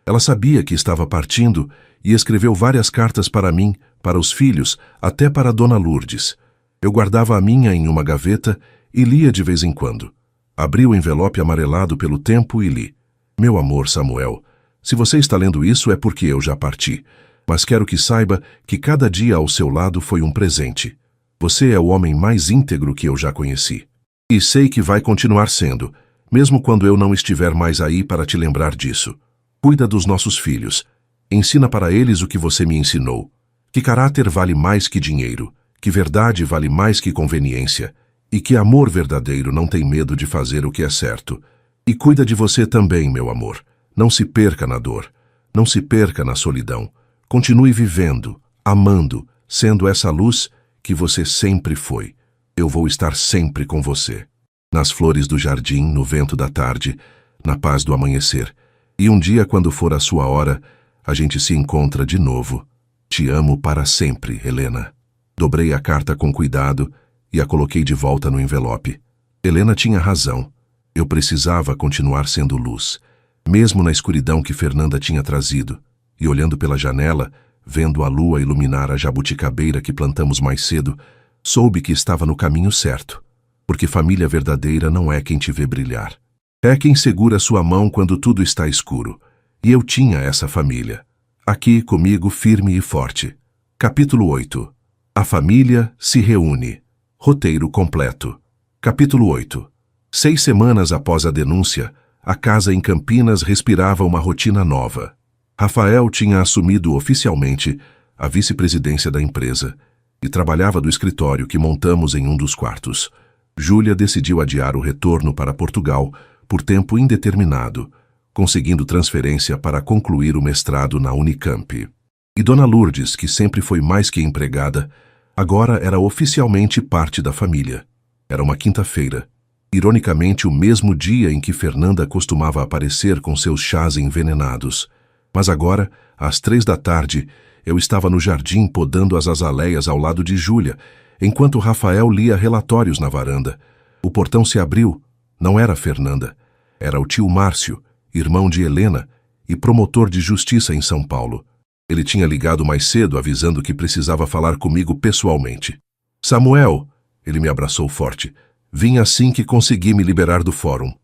Ela sabia que estava partindo e escreveu várias cartas para mim, para os filhos, até para Dona Lourdes. Eu guardava a minha em uma gaveta e lia de vez em quando. Abri o envelope amarelado pelo tempo e li. Meu amor, Samuel, se você está lendo isso é porque eu já parti. Mas quero que saiba que cada dia ao seu lado foi um presente. Você é o homem mais íntegro que eu já conheci. E sei que vai continuar sendo, mesmo quando eu não estiver mais aí para te lembrar disso. Cuida dos nossos filhos. Ensina para eles o que você me ensinou. Que caráter vale mais que dinheiro, que verdade vale mais que conveniência, e que amor verdadeiro não tem medo de fazer o que é certo. E cuida de você também, meu amor. Não se perca na dor. Não se perca na solidão. Continue vivendo, amando, sendo essa luz que você sempre foi. Eu vou estar sempre com você. Nas flores do jardim, no vento da tarde, na paz do amanhecer. E um dia, quando for a sua hora, a gente se encontra de novo. Te amo para sempre, Helena. Dobrei a carta com cuidado e a coloquei de volta no envelope. Helena tinha razão. Eu precisava continuar sendo luz, mesmo na escuridão que Fernanda tinha trazido. E olhando pela janela, vendo a lua iluminar a jabuticabeira que plantamos mais cedo, soube que estava no caminho certo, porque família verdadeira não é quem te vê brilhar. É quem segura sua mão quando tudo está escuro. E eu tinha essa família. Aqui comigo, firme e forte. Capítulo 8. A família se reúne. Roteiro completo. Capítulo 8. 6 semanas após a denúncia, a casa em Campinas respirava uma rotina nova. Rafael tinha assumido oficialmente a vice-presidência da empresa e trabalhava do escritório que montamos em um dos quartos. Júlia decidiu adiar o retorno para Portugal por tempo indeterminado, conseguindo transferência para concluir o mestrado na Unicamp. E Dona Lourdes, que sempre foi mais que empregada, agora era oficialmente parte da família. Era uma quinta-feira, ironicamente o mesmo dia em que Fernanda costumava aparecer com seus chás envenenados. Mas agora, às 3 da tarde, eu estava no jardim podando as azaleias ao lado de Júlia, enquanto Rafael lia relatórios na varanda. O portão se abriu. Não era Fernanda. Era o tio Márcio, irmão de Helena e promotor de justiça em São Paulo. Ele tinha ligado mais cedo avisando que precisava falar comigo pessoalmente. Samuel, ele me abraçou forte. Vim assim que consegui me liberar do fórum.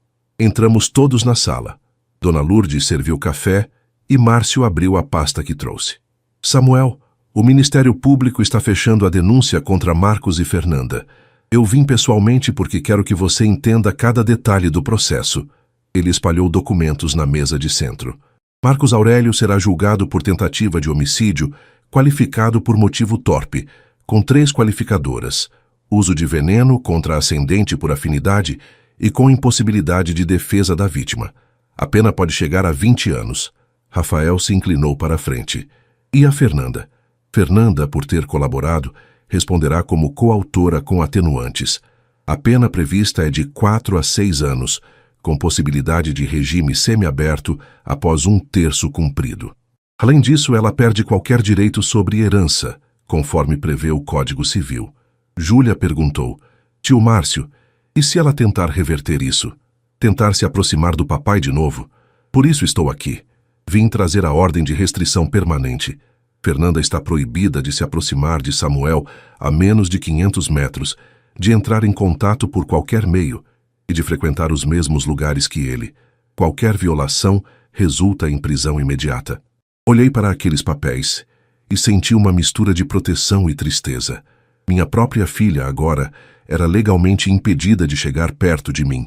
Entramos todos na sala. Dona Lourdes serviu café e Márcio abriu a pasta que trouxe. Samuel, o Ministério Público está fechando a denúncia contra Marcos e Fernanda. Eu vim pessoalmente porque quero que você entenda cada detalhe do processo. Ele espalhou documentos na mesa de centro. Marcos Aurélio será julgado por tentativa de homicídio, qualificado por motivo torpe, com 3 qualificadoras: uso de veneno contra ascendente por afinidade e com impossibilidade de defesa da vítima. A pena pode chegar a 20 anos. Rafael se inclinou para a frente. E a Fernanda? Fernanda, por ter colaborado, responderá como coautora com atenuantes. A pena prevista é de 4 a 6 anos, com possibilidade de regime semiaberto após 1/3 cumprido. Além disso, ela perde qualquer direito sobre herança, conforme prevê o Código Civil. Júlia perguntou: tio Márcio, e se ela tentar reverter isso? Tentar se aproximar do papai de novo? Por isso estou aqui. Vim trazer a ordem de restrição permanente. Fernanda está proibida de se aproximar de Samuel a menos de 500 metros, de entrar em contato por qualquer meio e de frequentar os mesmos lugares que ele. Qualquer violação resulta em prisão imediata. Olhei para aqueles papéis e senti uma mistura de proteção e tristeza. Minha própria filha, agora, era legalmente impedida de chegar perto de mim.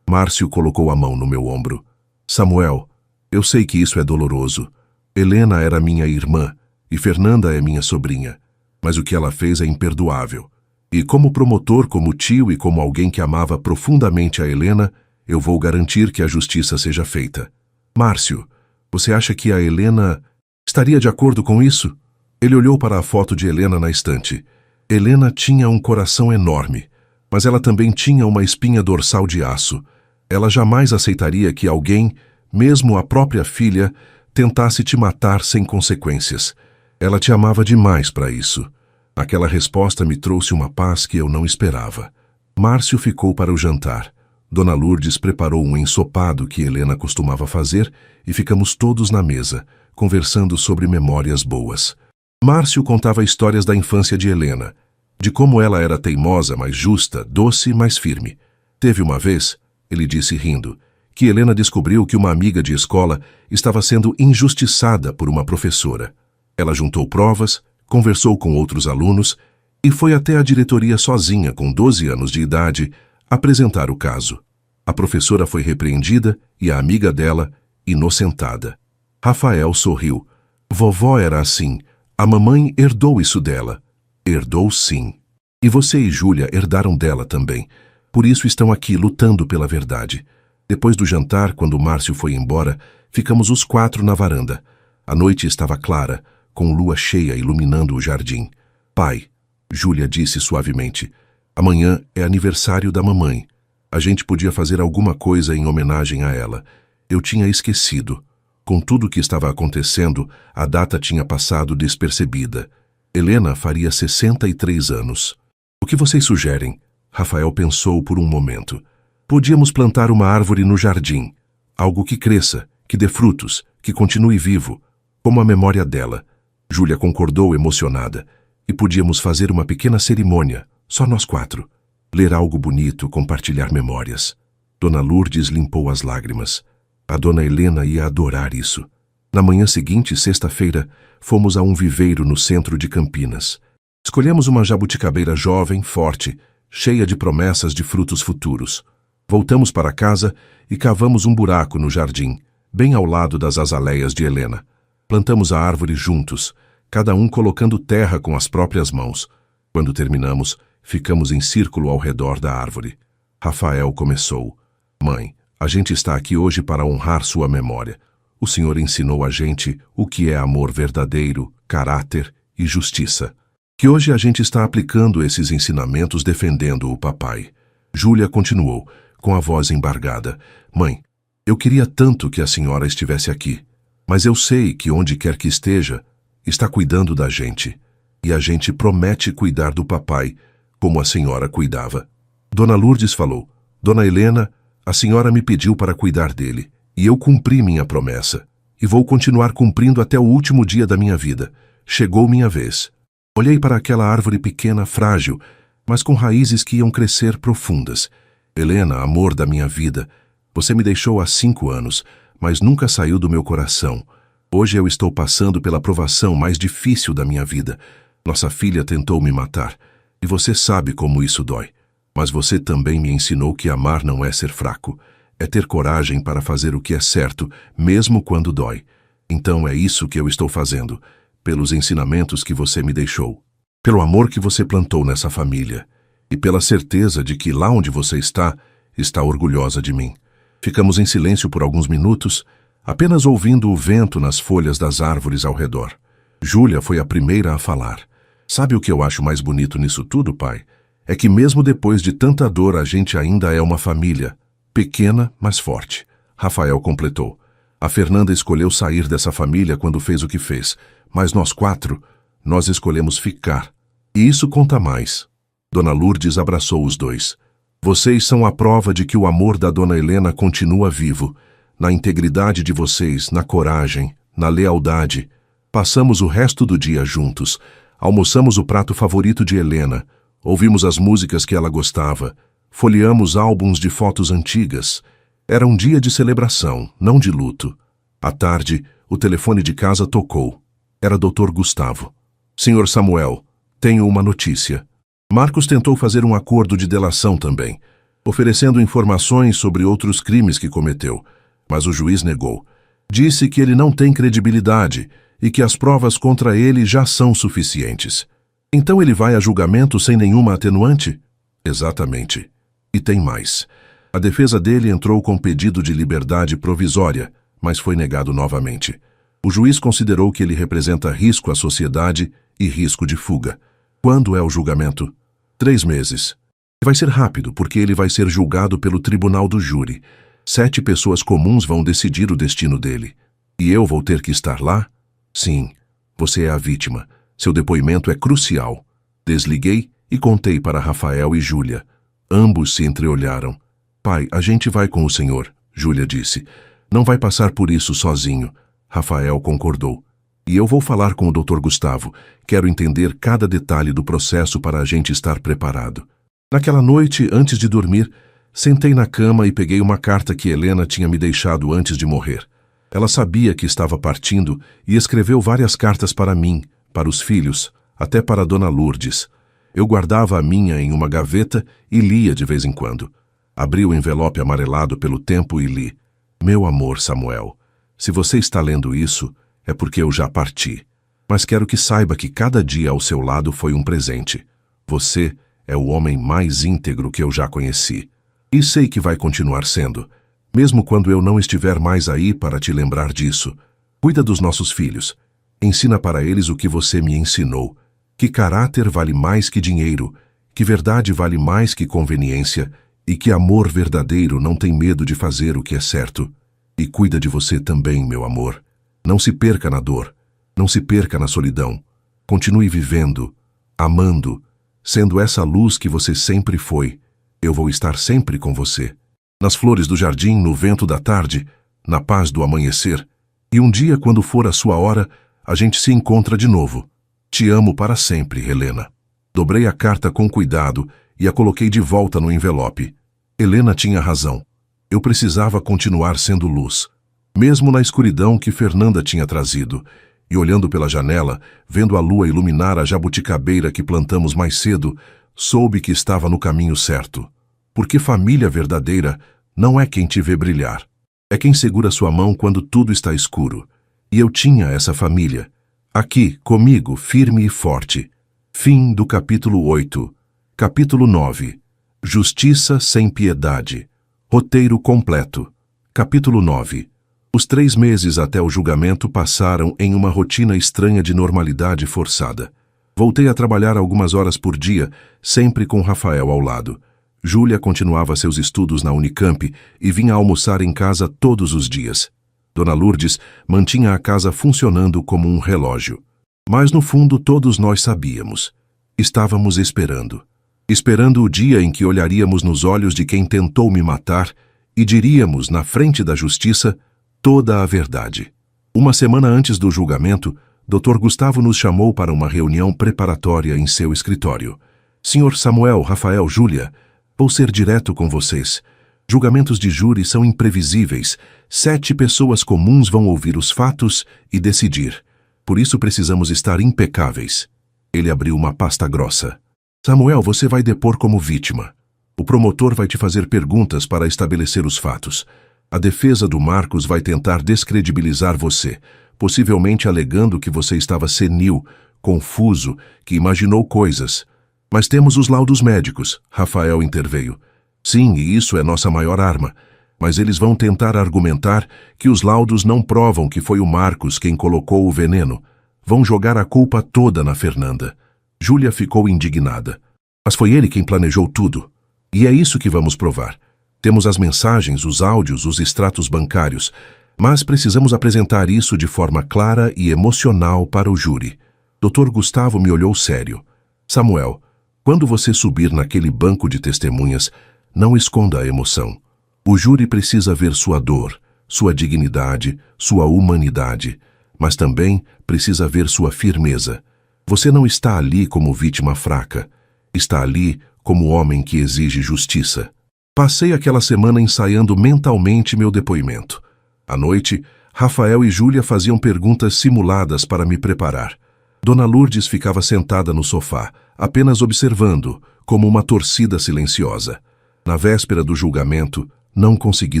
Márcio colocou a mão no meu ombro. Samuel, eu sei que isso é doloroso. Helena era minha irmã e Fernanda é minha sobrinha. Mas o que ela fez é imperdoável. E como promotor, como tio e como alguém que amava profundamente a Helena, eu vou garantir que a justiça seja feita. Márcio, você acha que a Helena estaria de acordo com isso? Ele olhou para a foto de Helena na estante. Helena tinha um coração enorme, mas ela também tinha uma espinha dorsal de aço. Ela jamais aceitaria que alguém, mesmo a própria filha, tentasse te matar sem consequências. Ela te amava demais para isso. Aquela resposta me trouxe uma paz que eu não esperava. Márcio ficou para o jantar. Dona Lourdes preparou um ensopado que Helena costumava fazer e ficamos todos na mesa, conversando sobre memórias boas. Márcio contava histórias da infância de Helena, de como ela era teimosa, mas justa, doce, mas firme. Teve uma vez, ele disse rindo, que Helena descobriu que uma amiga de escola estava sendo injustiçada por uma professora. Ela juntou provas, conversou com outros alunos e foi até a diretoria sozinha, com 12 anos de idade, apresentar o caso. A professora foi repreendida e a amiga dela, inocentada. Rafael sorriu. Vovó era assim. A mamãe herdou isso dela. Herdou sim. E você e Júlia herdaram dela também. Por isso estão aqui lutando pela verdade. Depois do jantar, quando Márcio foi embora, ficamos os 4 na varanda. A noite estava clara, com lua cheia iluminando o jardim. Pai, Júlia disse suavemente, amanhã é aniversário da mamãe. A gente podia fazer alguma coisa em homenagem a ela. Eu tinha esquecido. Com tudo o que estava acontecendo, a data tinha passado despercebida. Helena faria 63 anos. O que vocês sugerem? Rafael pensou por um momento. Podíamos plantar uma árvore no jardim. Algo que cresça, que dê frutos, que continue vivo, como a memória dela. Júlia concordou emocionada. E podíamos fazer uma pequena cerimônia, só nós 4. Ler algo bonito, compartilhar memórias. Dona Lourdes limpou as lágrimas. A dona Helena ia adorar isso. Na manhã seguinte, sexta-feira, fomos a um viveiro no centro de Campinas. Escolhemos uma jabuticabeira jovem, forte, cheia de promessas de frutos futuros. Voltamos para casa e cavamos um buraco no jardim, bem ao lado das azaleias de Helena. Plantamos a árvore juntos, cada um colocando terra com as próprias mãos. Quando terminamos, ficamos em círculo ao redor da árvore. Rafael começou. Mãe, a gente está aqui hoje para honrar sua memória. O Senhor ensinou a gente o que é amor verdadeiro, caráter e justiça. Que hoje a gente está aplicando esses ensinamentos defendendo o papai. Júlia continuou, com a voz embargada. Mãe, eu queria tanto que a senhora estivesse aqui, mas eu sei que onde quer que esteja, está cuidando da gente. E a gente promete cuidar do papai, como a senhora cuidava. Dona Lourdes falou, Dona Helena, a senhora me pediu para cuidar dele, e eu cumpri minha promessa, e vou continuar cumprindo até o último dia da minha vida. Chegou minha vez. Olhei para aquela árvore pequena, frágil, mas com raízes que iam crescer profundas. Helena, amor da minha vida, você me deixou há 5 anos, mas nunca saiu do meu coração. Hoje eu estou passando pela provação mais difícil da minha vida. Nossa filha tentou me matar, e você sabe como isso dói. Mas você também me ensinou que amar não é ser fraco, é ter coragem para fazer o que é certo, mesmo quando dói. Então é isso que eu estou fazendo, pelos ensinamentos que você me deixou, pelo amor que você plantou nessa família, e pela certeza de que lá onde você está orgulhosa de mim. Ficamos em silêncio por alguns minutos, apenas ouvindo o vento nas folhas das árvores ao redor. Júlia foi a primeira a falar. Sabe o que eu acho mais bonito nisso tudo, pai? É que mesmo depois de tanta dor a gente ainda é uma família, pequena, mas forte. Rafael completou. A Fernanda escolheu sair dessa família quando fez o que fez, mas nós 4, nós escolhemos ficar. E isso conta mais. Dona Lourdes abraçou os 2. Vocês são a prova de que o amor da Dona Helena continua vivo, na integridade de vocês, na coragem, na lealdade. Passamos o resto do dia juntos, almoçamos o prato favorito de Helena, ouvimos as músicas que ela gostava, folheamos álbuns de fotos antigas. Era um dia de celebração, não de luto. À tarde, o telefone de casa tocou. Era Dr. Gustavo. Senhor Samuel, tenho uma notícia. Marcos tentou fazer um acordo de delação também, oferecendo informações sobre outros crimes que cometeu, mas o juiz negou. Disse que ele não tem credibilidade e que as provas contra ele já são suficientes. Então ele vai a julgamento sem nenhuma atenuante? Exatamente. E tem mais. A defesa dele entrou com pedido de liberdade provisória, mas foi negado novamente. O juiz considerou que ele representa risco à sociedade e risco de fuga. Quando é o julgamento? 3 meses. Vai ser rápido, porque ele vai ser julgado pelo tribunal do júri. 7 pessoas comuns vão decidir o destino dele. E eu vou ter que estar lá? Sim, você é a vítima. Seu depoimento é crucial. Desliguei e contei para Rafael e Júlia. Ambos se entreolharam. Pai, a gente vai com o senhor, Júlia disse. Não vai passar por isso sozinho. Rafael concordou. E eu vou falar com o Dr. Gustavo. Quero entender cada detalhe do processo para a gente estar preparado. Naquela noite, antes de dormir, sentei na cama e peguei uma carta que Helena tinha me deixado antes de morrer. Ela sabia que estava partindo e escreveu várias cartas para mim, para os filhos, até para Dona Lourdes. Eu guardava a minha em uma gaveta e lia de vez em quando. Abri o envelope amarelado pelo tempo e li. Meu amor, Samuel, se você está lendo isso, é porque eu já parti. Mas quero que saiba que cada dia ao seu lado foi um presente. Você é o homem mais íntegro que eu já conheci. E sei que vai continuar sendo, mesmo quando eu não estiver mais aí para te lembrar disso. Cuida dos nossos filhos. Ensina para eles o que você me ensinou. Que caráter vale mais que dinheiro, que verdade vale mais que conveniência e que amor verdadeiro não tem medo de fazer o que é certo. E cuida de você também, meu amor. Não se perca na dor, não se perca na solidão. Continue vivendo, amando, sendo essa luz que você sempre foi. Eu vou estar sempre com você. Nas flores do jardim, no vento da tarde, na paz do amanhecer. E um dia, quando for a sua hora, a gente se encontra de novo. Te amo para sempre, Helena. Dobrei a carta com cuidado e a coloquei de volta no envelope. Helena tinha razão. Eu precisava continuar sendo luz. Mesmo na escuridão que Fernanda tinha trazido, e olhando pela janela, vendo a lua iluminar a jabuticabeira que plantamos mais cedo, soube que estava no caminho certo. Porque família verdadeira não é quem te vê brilhar. É quem segura sua mão quando tudo está escuro. E eu tinha essa família. Aqui, comigo, firme e forte. Fim do capítulo 8. Capítulo 9. Justiça sem piedade. Roteiro completo. Capítulo 9. Os 3 meses até o julgamento passaram em uma rotina estranha de normalidade forçada. Voltei a trabalhar algumas horas por dia, sempre com Rafael ao lado. Júlia continuava seus estudos na Unicamp e vinha almoçar em casa todos os dias. Dona Lourdes mantinha a casa funcionando como um relógio. Mas no fundo todos nós sabíamos. Estávamos esperando. Esperando o dia em que olharíamos nos olhos de quem tentou me matar e diríamos, na frente da justiça, toda a verdade. Uma semana antes do julgamento, Dr. Gustavo nos chamou para uma reunião preparatória em seu escritório. Sr. Samuel, Rafael, Júlia, vou ser direto com vocês. Julgamentos de júri são imprevisíveis. 7 pessoas comuns vão ouvir os fatos e decidir. Por isso precisamos estar impecáveis. Ele abriu uma pasta grossa. Samuel, você vai depor como vítima. O promotor vai te fazer perguntas para estabelecer os fatos. A defesa do Marcos vai tentar descredibilizar você, possivelmente alegando que você estava senil, confuso, que imaginou coisas. Mas temos os laudos médicos, Rafael interveio. Sim, e isso é nossa maior arma. Mas eles vão tentar argumentar que os laudos não provam que foi o Marcos quem colocou o veneno. Vão jogar a culpa toda na Fernanda. Júlia ficou indignada. Mas foi ele quem planejou tudo. E é isso que vamos provar. Temos as mensagens, os áudios, os extratos bancários, mas precisamos apresentar isso de forma clara e emocional para o júri. Dr. Gustavo me olhou sério. Samuel, quando você subir naquele banco de testemunhas, não esconda a emoção. O júri precisa ver sua dor, sua dignidade, sua humanidade, mas também precisa ver sua firmeza. Você não está ali como vítima fraca, está ali como homem que exige justiça. Passei aquela semana ensaiando mentalmente meu depoimento. À noite, Rafael e Júlia faziam perguntas simuladas para me preparar. Dona Lourdes ficava sentada no sofá, apenas observando, como uma torcida silenciosa. Na véspera do julgamento, não consegui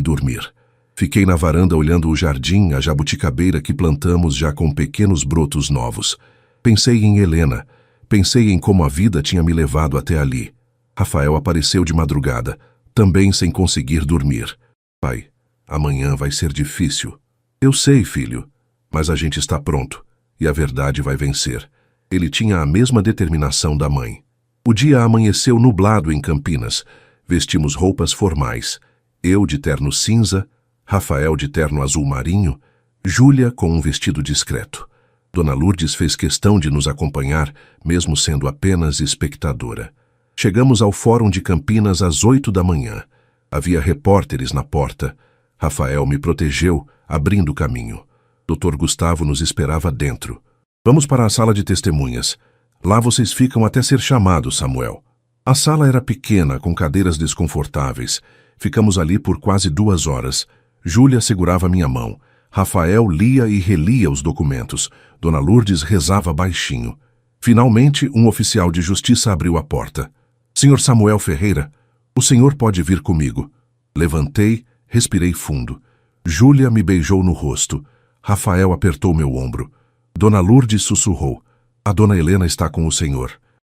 dormir. Fiquei na varanda olhando o jardim, a jabuticabeira que plantamos já com pequenos brotos novos. Pensei em Helena. Pensei em como a vida tinha me levado até ali. Rafael apareceu de madrugada, também sem conseguir dormir. Pai, amanhã vai ser difícil. Eu sei, filho, mas a gente está pronto, e a verdade vai vencer. Ele tinha a mesma determinação da mãe. O dia amanheceu nublado em Campinas. Vestimos roupas formais. Eu de terno cinza, Rafael de terno azul marinho, Júlia com um vestido discreto. Dona Lourdes fez questão de nos acompanhar, mesmo sendo apenas espectadora. Chegamos ao Fórum de Campinas às 8 da manhã. Havia repórteres na porta. Rafael me protegeu, abrindo o caminho. Dr. Gustavo nos esperava dentro. Vamos para a sala de testemunhas. Lá vocês ficam até ser chamados, Samuel. A sala era pequena, com cadeiras desconfortáveis. Ficamos ali por quase 2 horas. Júlia segurava minha mão. Rafael lia e relia os documentos. Dona Lourdes rezava baixinho. Finalmente, um oficial de justiça abriu a porta. Senhor Samuel Ferreira, o senhor pode vir comigo. Levantei, respirei fundo. Júlia me beijou no rosto. Rafael apertou meu ombro. Dona Lourdes sussurrou. A dona Helena está com o senhor.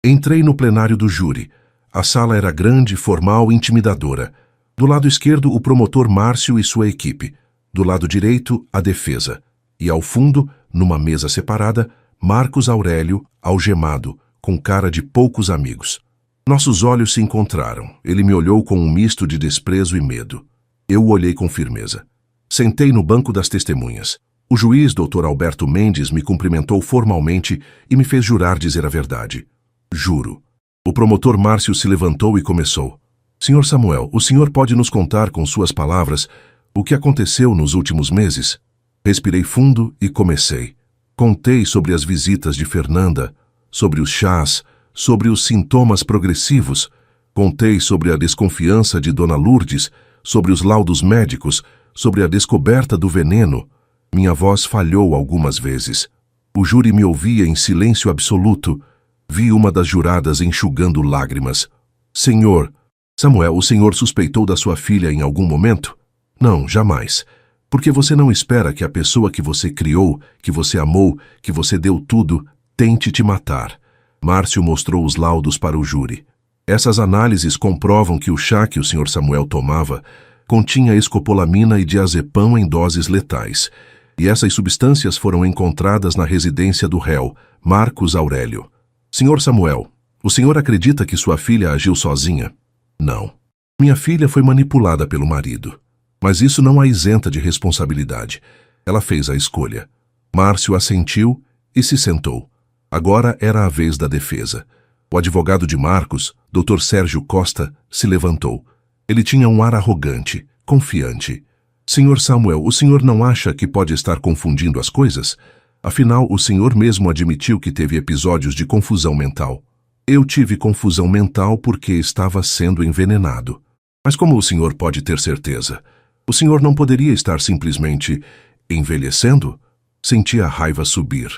Entrei no plenário do júri. A sala era grande, formal e intimidadora. Do lado esquerdo, o promotor Márcio e sua equipe. Do lado direito, a defesa. E ao fundo, numa mesa separada, Marcos Aurélio, algemado, com cara de poucos amigos. Nossos olhos se encontraram. Ele me olhou com um misto de desprezo e medo. Eu o olhei com firmeza. Sentei no banco das testemunhas. O juiz, Dr. Alberto Mendes, me cumprimentou formalmente e me fez jurar dizer a verdade. Juro. O promotor Márcio se levantou e começou. Senhor Samuel, o senhor pode nos contar com suas palavras o que aconteceu nos últimos meses? Respirei fundo e comecei. Contei sobre as visitas de Fernanda, sobre os chás, sobre os sintomas progressivos. Contei sobre a desconfiança de Dona Lourdes, sobre os laudos médicos, sobre a descoberta do veneno. Minha voz falhou algumas vezes. O júri me ouvia em silêncio absoluto. Vi uma das juradas enxugando lágrimas. Senhor, Samuel, o senhor suspeitou da sua filha em algum momento? Não, jamais. Porque você não espera que a pessoa que você criou, que você amou, que você deu tudo, tente te matar. Márcio mostrou os laudos para o júri. Essas análises comprovam que o chá que o senhor Samuel tomava continha escopolamina e diazepam em doses letais. E essas substâncias foram encontradas na residência do réu, Marcos Aurélio. Senhor Samuel, o senhor acredita que sua filha agiu sozinha? Não. Minha filha foi manipulada pelo marido. Mas isso não a isenta de responsabilidade. Ela fez a escolha. Márcio assentiu e se sentou. Agora era a vez da defesa. O advogado de Marcos, Dr. Sérgio Costa, se levantou. Ele tinha um ar arrogante, confiante. Senhor Samuel, o senhor não acha que pode estar confundindo as coisas? Afinal, o senhor mesmo admitiu que teve episódios de confusão mental. Eu tive confusão mental porque estava sendo envenenado. Mas como o senhor pode ter certeza? O senhor não poderia estar simplesmente envelhecendo? Senti a raiva subir,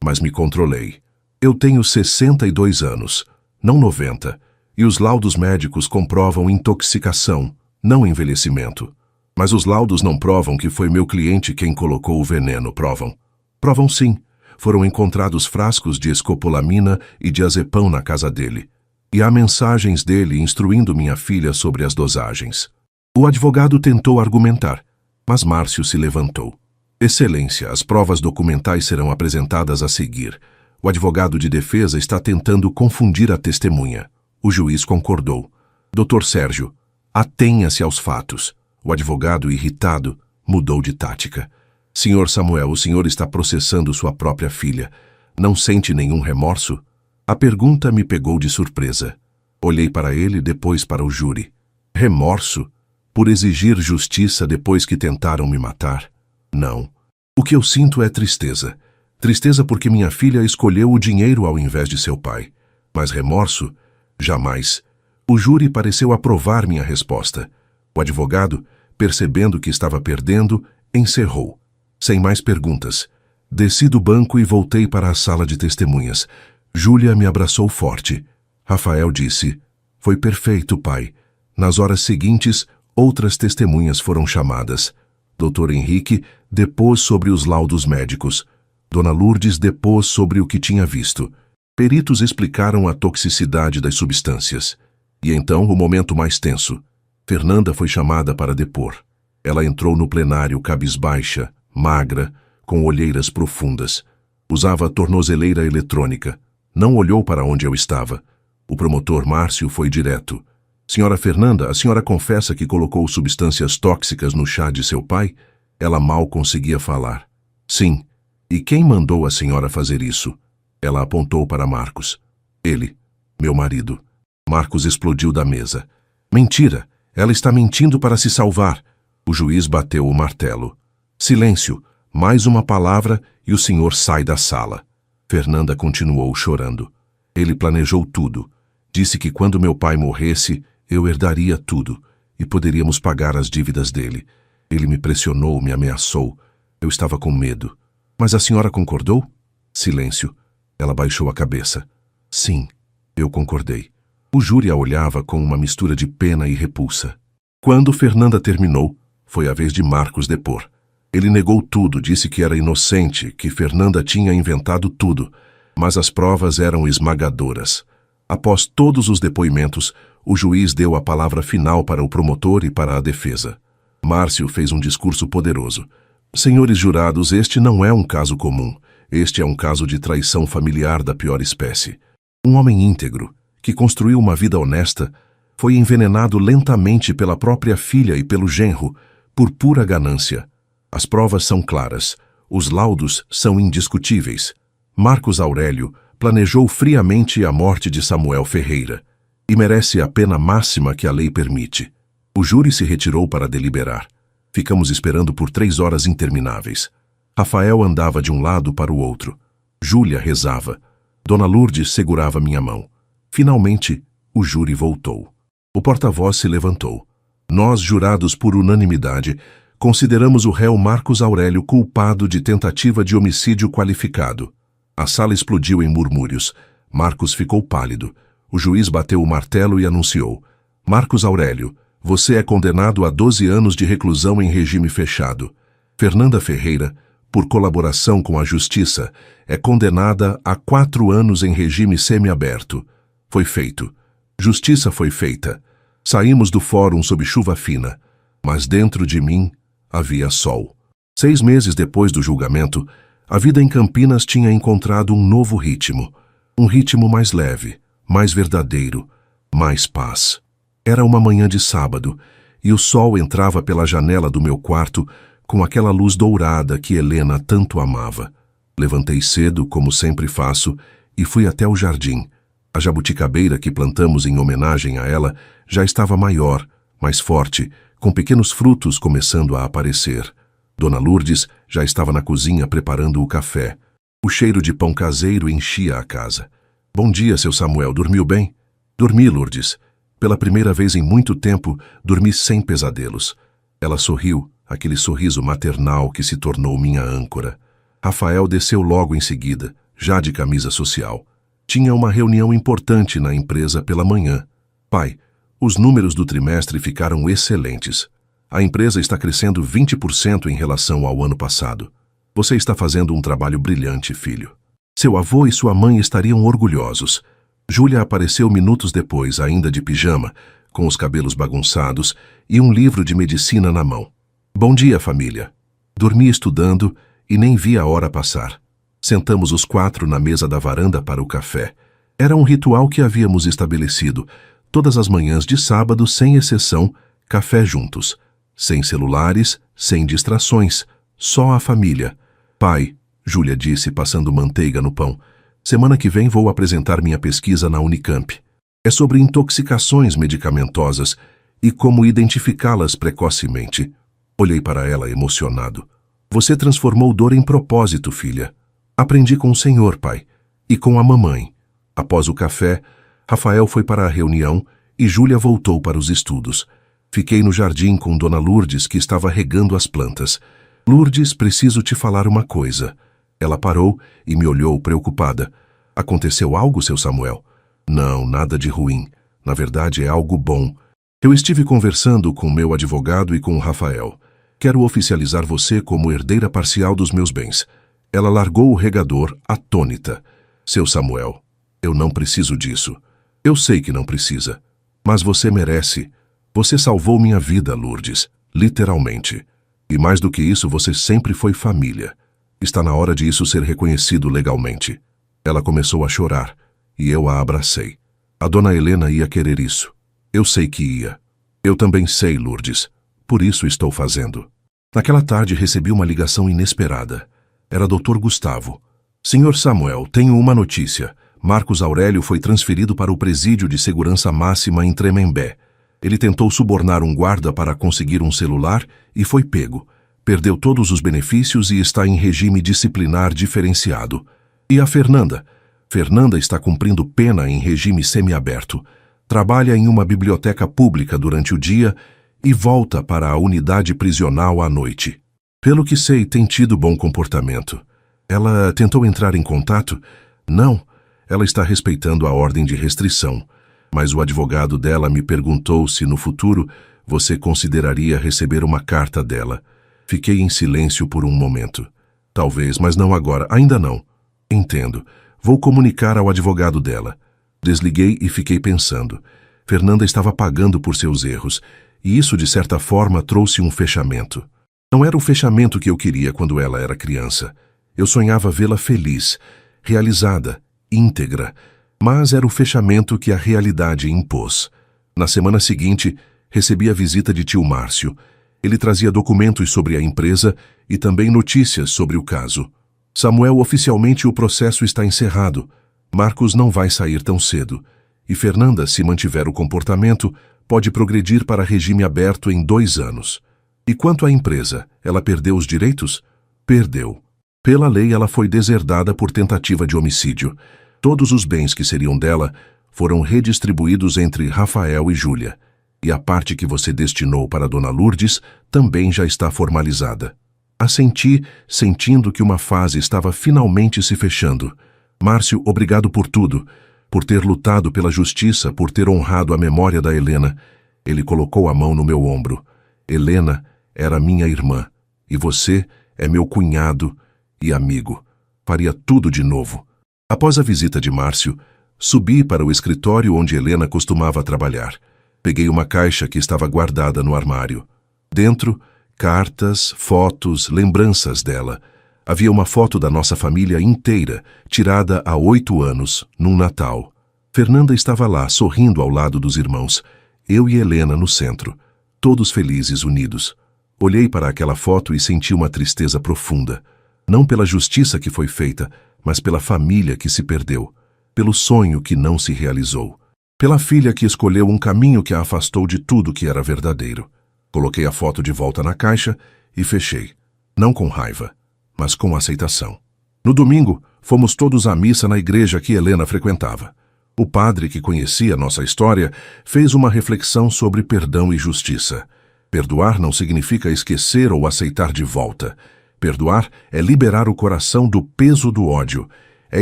mas me controlei. Eu tenho 62 anos, não 90, e os laudos médicos comprovam intoxicação, não envelhecimento. Mas os laudos não provam que foi meu cliente quem colocou o veneno, provam? Provam sim. Foram encontrados frascos de escopolamina e diazepam na casa dele. E há mensagens dele instruindo minha filha sobre as dosagens. O advogado tentou argumentar, mas Márcio se levantou. Excelência, as provas documentais serão apresentadas a seguir. O advogado de defesa está tentando confundir a testemunha. O juiz concordou. Dr. Sérgio, atenha-se aos fatos. O advogado, irritado, mudou de tática. Senhor Samuel, o senhor está processando sua própria filha. Não sente nenhum remorso? A pergunta me pegou de surpresa. Olhei para ele, depois para o júri. Remorso? Por exigir justiça depois que tentaram me matar? Não. O que eu sinto é tristeza. Tristeza porque minha filha escolheu o dinheiro ao invés de seu pai. Mas remorso? Jamais. O júri pareceu aprovar minha resposta. O advogado, percebendo que estava perdendo, encerrou. Sem mais perguntas. Desci do banco e voltei para a sala de testemunhas. Júlia me abraçou forte. Rafael disse, foi perfeito, pai. Nas horas seguintes, outras testemunhas foram chamadas. Dr. Henrique depôs sobre os laudos médicos. Dona Lourdes depôs sobre o que tinha visto. Peritos explicaram a toxicidade das substâncias. E então o momento mais tenso. Fernanda foi chamada para depor. Ela entrou no plenário cabisbaixa, magra, com olheiras profundas. Usava tornozeleira eletrônica. Não olhou para onde eu estava. O promotor Márcio foi direto. Senhora Fernanda, a senhora confessa que colocou substâncias tóxicas no chá de seu pai? Ela mal conseguia falar. Sim. E quem mandou a senhora fazer isso? Ela apontou para Marcos. Ele, meu marido. Marcos explodiu da mesa. Mentira! Ela está mentindo para se salvar. O juiz bateu o martelo. Silêncio. Mais uma palavra e o senhor sai da sala. Fernanda continuou chorando. Ele planejou tudo. Disse que quando meu pai morresse, eu herdaria tudo e poderíamos pagar as dívidas dele. Ele me pressionou, me ameaçou. Eu estava com medo. Mas a senhora concordou? Silêncio. Ela baixou a cabeça. Sim, eu concordei. O júri a olhava com uma mistura de pena e repulsa. Quando Fernanda terminou, foi a vez de Marcos depor. Ele negou tudo, disse que era inocente, que Fernanda tinha inventado tudo, mas as provas eram esmagadoras. Após todos os depoimentos, o juiz deu a palavra final para o promotor e para a defesa. Márcio fez um discurso poderoso. Senhores jurados, este não é um caso comum. Este é um caso de traição familiar da pior espécie. Um homem íntegro, que construiu uma vida honesta, foi envenenado lentamente pela própria filha e pelo genro, por pura ganância. As provas são claras, os laudos são indiscutíveis. Marcos Aurélio planejou friamente a morte de Samuel Ferreira e merece a pena máxima que a lei permite. O júri se retirou para deliberar. Ficamos esperando por 3 horas intermináveis. Rafael andava de um lado para o outro. Júlia rezava. Dona Lourdes segurava minha mão. Finalmente, o júri voltou. O porta-voz se levantou. Nós, jurados por unanimidade, consideramos o réu Marcos Aurélio culpado de tentativa de homicídio qualificado. A sala explodiu em murmúrios. Marcos ficou pálido. O juiz bateu o martelo e anunciou: Marcos Aurélio, você é condenado a 12 anos de reclusão em regime fechado. Fernanda Ferreira, por colaboração com a justiça, é condenada a 4 anos em regime semiaberto. Foi feito. Justiça foi feita. Saímos do fórum sob chuva fina, mas dentro de mim havia sol. 6 meses depois do julgamento, a vida em Campinas tinha encontrado um novo ritmo. Um ritmo mais leve, mais verdadeiro, mais paz. Era uma manhã de sábado, e o sol entrava pela janela do meu quarto com aquela luz dourada que Helena tanto amava. Levantei cedo, como sempre faço, e fui até o jardim. A jabuticabeira que plantamos em homenagem a ela já estava maior, mais forte, com pequenos frutos começando a aparecer. Dona Lourdes já estava na cozinha preparando o café. O cheiro de pão caseiro enchia a casa. Bom dia, seu Samuel, dormiu bem? Dormi, Lourdes. Pela primeira vez em muito tempo, dormi sem pesadelos. Ela sorriu, aquele sorriso maternal que se tornou minha âncora. Rafael desceu logo em seguida, já de camisa social. Tinha uma reunião importante na empresa pela manhã. Pai, os números do trimestre ficaram excelentes. A empresa está crescendo 20% em relação ao ano passado. Você está fazendo um trabalho brilhante, filho. Seu avô e sua mãe estariam orgulhosos. Júlia apareceu minutos depois, ainda de pijama, com os cabelos bagunçados e um livro de medicina na mão. Bom dia, família. Dormi estudando e nem vi a hora passar. Sentamos os 4 na mesa da varanda para o café. Era um ritual que havíamos estabelecido. Todas as manhãs de sábado, sem exceção, café juntos. Sem celulares, sem distrações, só a família. Pai, Júlia disse, passando manteiga no pão, semana que vem vou apresentar minha pesquisa na Unicamp. É sobre intoxicações medicamentosas e como identificá-las precocemente. Olhei para ela emocionado. Você transformou dor em propósito, filha. Aprendi com o senhor, pai, e com a mamãe. Após o café, Rafael foi para a reunião e Júlia voltou para os estudos. Fiquei no jardim com Dona Lourdes, que estava regando as plantas. Lourdes, preciso te falar uma coisa. Ela parou e me olhou preocupada. Aconteceu algo, seu Samuel? Não, nada de ruim. Na verdade, é algo bom. Eu estive conversando com meu advogado e com o Rafael. Quero oficializar você como herdeira parcial dos meus bens. Ela largou o regador, atônita. Seu Samuel, eu não preciso disso. Eu sei que não precisa. Mas você merece. Você salvou minha vida, Lourdes. Literalmente. E mais do que isso, você sempre foi família. Está na hora de isso ser reconhecido legalmente. Ela começou a chorar, e eu a abracei. A dona Helena ia querer isso. Eu sei que ia. Eu também sei, Lourdes. Por isso estou fazendo. Naquela tarde recebi uma ligação inesperada. Era Dr. Gustavo. Senhor Samuel, tenho uma notícia. Marcos Aurélio foi transferido para o presídio de segurança máxima em Tremembé. Ele tentou subornar um guarda para conseguir um celular e foi pego. Perdeu todos os benefícios e está em regime disciplinar diferenciado. E a Fernanda? Fernanda está cumprindo pena em regime semiaberto. Trabalha em uma biblioteca pública durante o dia e volta para a unidade prisional à noite. Pelo que sei, tem tido bom comportamento. Ela tentou entrar em contato? Não, ela está respeitando a ordem de restrição. Mas o advogado dela me perguntou se no futuro você consideraria receber uma carta dela. Fiquei em silêncio por um momento. Talvez, mas não agora, ainda não. Entendo. Vou comunicar ao advogado dela. Desliguei e fiquei pensando. Fernanda estava pagando por seus erros, e isso de certa forma trouxe um fechamento. Não era o fechamento que eu queria quando ela era criança. Eu sonhava vê-la feliz, realizada, íntegra, mas era o fechamento que a realidade impôs. Na semana seguinte, recebi a visita de tio Márcio. Ele trazia documentos sobre a empresa e também notícias sobre o caso. Samuel, oficialmente o processo está encerrado. Marcos não vai sair tão cedo. E Fernanda, se mantiver o comportamento, pode progredir para regime aberto em 2 anos. E quanto à empresa, ela perdeu os direitos? Perdeu. Pela lei, ela foi deserdada por tentativa de homicídio. Todos os bens que seriam dela foram redistribuídos entre Rafael e Júlia. E a parte que você destinou para Dona Lourdes também já está formalizada. Assenti, sentindo que uma fase estava finalmente se fechando. Márcio, obrigado por tudo, por ter lutado pela justiça, por ter honrado a memória da Helena. Ele colocou a mão no meu ombro. Helena era minha irmã, e você é meu cunhado e amigo. Faria tudo de novo. Após a visita de Márcio, subi para o escritório onde Helena costumava trabalhar. Peguei uma caixa que estava guardada no armário. Dentro, cartas, fotos, lembranças dela. Havia uma foto da nossa família inteira, tirada há 8 anos, num Natal. Fernanda estava lá, sorrindo ao lado dos irmãos. Eu e Helena no centro, todos felizes, unidos. Olhei para aquela foto e senti uma tristeza profunda. Não pela justiça que foi feita, mas pela família que se perdeu. Pelo sonho que não se realizou. Pela filha que escolheu um caminho que a afastou de tudo que era verdadeiro. Coloquei a foto de volta na caixa e fechei. Não com raiva, mas com aceitação. No domingo, fomos todos à missa na igreja que Helena frequentava. O padre, que conhecia nossa história, fez uma reflexão sobre perdão e justiça. Perdoar não significa esquecer ou aceitar de volta. Perdoar é liberar o coração do peso do ódio. É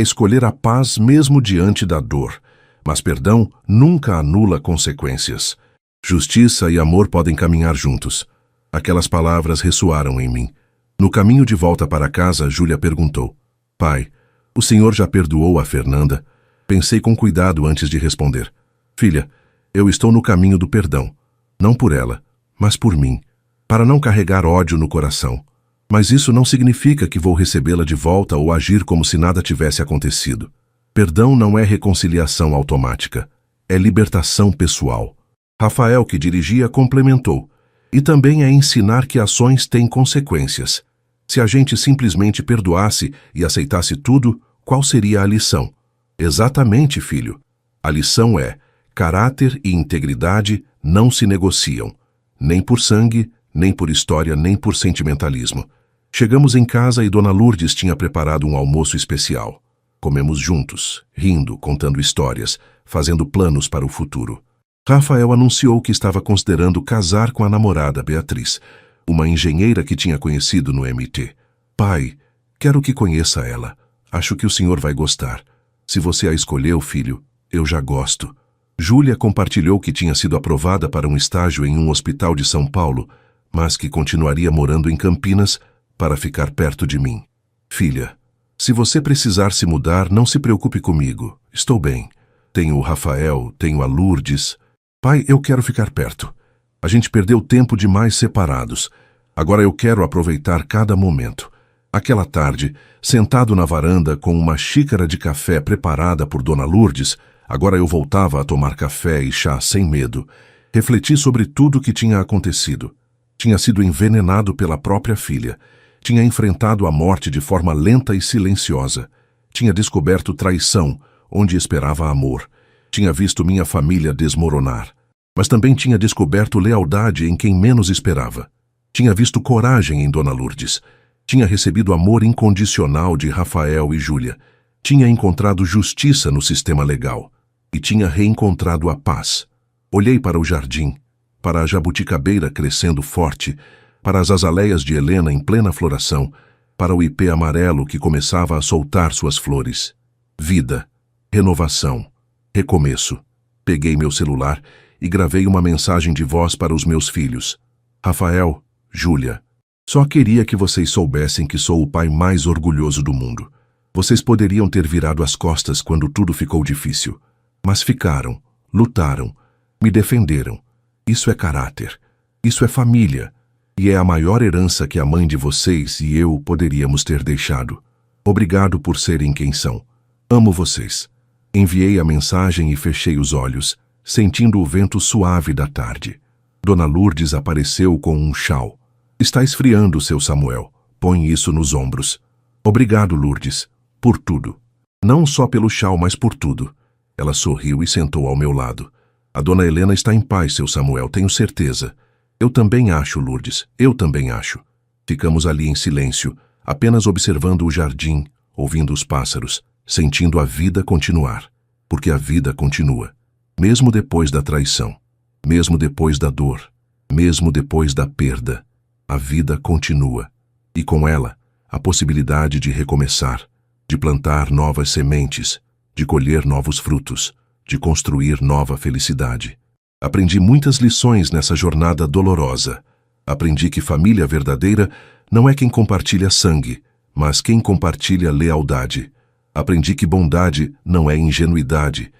escolher a paz mesmo diante da dor. Mas perdão nunca anula consequências. Justiça e amor podem caminhar juntos. Aquelas palavras ressoaram em mim. No caminho de volta para casa, Júlia perguntou: Pai, o senhor já perdoou a Fernanda? Pensei com cuidado antes de responder. Filha, eu estou no caminho do perdão. Não por ela, mas por mim. Para não carregar ódio no coração. Mas isso não significa que vou recebê-la de volta ou agir como se nada tivesse acontecido. Perdão não é reconciliação automática. É libertação pessoal. Rafael, que dirigia, complementou. E também é ensinar que ações têm consequências. Se a gente simplesmente perdoasse e aceitasse tudo, qual seria a lição? Exatamente, filho. A lição é: caráter e integridade não se negociam. Nem por sangue, nem por história, nem por sentimentalismo. Chegamos em casa e Dona Lourdes tinha preparado um almoço especial. Comemos juntos, rindo, contando histórias, fazendo planos para o futuro. Rafael anunciou que estava considerando casar com a namorada Beatriz, uma engenheira que tinha conhecido no MT. Pai, quero que conheça ela. Acho que o senhor vai gostar. Se você a escolheu, filho, eu já gosto. Júlia compartilhou que tinha sido aprovada para um estágio em um hospital de São Paulo, mas que continuaria morando em Campinas para ficar perto de mim. Filha, se você precisar se mudar, não se preocupe comigo. Estou bem. Tenho o Rafael, tenho a Lourdes. Pai, eu quero ficar perto. A gente perdeu tempo demais separados. Agora eu quero aproveitar cada momento. Aquela tarde, sentado na varanda com uma xícara de café preparada por Dona Lourdes, agora eu voltava a tomar café e chá sem medo. Refleti sobre tudo o que tinha acontecido. Tinha sido envenenado pela própria filha. Tinha enfrentado a morte de forma lenta e silenciosa. Tinha descoberto traição, onde esperava amor. Tinha visto minha família desmoronar. Mas também tinha descoberto lealdade em quem menos esperava. Tinha visto coragem em Dona Lourdes. Tinha recebido amor incondicional de Rafael e Júlia. Tinha encontrado justiça no sistema legal. E tinha reencontrado a paz. Olhei para o jardim, para a jabuticabeira crescendo forte, para as azaleias de Helena em plena floração, para o ipê amarelo que começava a soltar suas flores. Vida, renovação, recomeço. Peguei meu celular e gravei uma mensagem de voz para os meus filhos. Rafael, Júlia, só queria que vocês soubessem que sou o pai mais orgulhoso do mundo. Vocês poderiam ter virado as costas quando tudo ficou difícil, mas ficaram, lutaram, me defenderam. Isso é caráter, isso é família, e é a maior herança que a mãe de vocês e eu poderíamos ter deixado. Obrigado por serem quem são. Amo vocês. Enviei a mensagem e fechei os olhos, sentindo o vento suave da tarde. Dona Lourdes apareceu com um chau. Está esfriando, seu Samuel. Põe isso nos ombros. Obrigado, Lourdes, por tudo. Não só pelo chau, mas por tudo. Ela sorriu e sentou ao meu lado. A dona Helena está em paz, seu Samuel, tenho certeza. Eu também acho, Lourdes, eu também acho. Ficamos ali em silêncio, apenas observando o jardim, ouvindo os pássaros, sentindo a vida continuar. Porque a vida continua. Mesmo depois da traição, mesmo depois da dor, mesmo depois da perda, a vida continua. E com ela, a possibilidade de recomeçar, de plantar novas sementes, de colher novos frutos, de construir nova felicidade. Aprendi muitas lições nessa jornada dolorosa. Aprendi que família verdadeira não é quem compartilha sangue, mas quem compartilha lealdade. Aprendi que bondade não é ingenuidade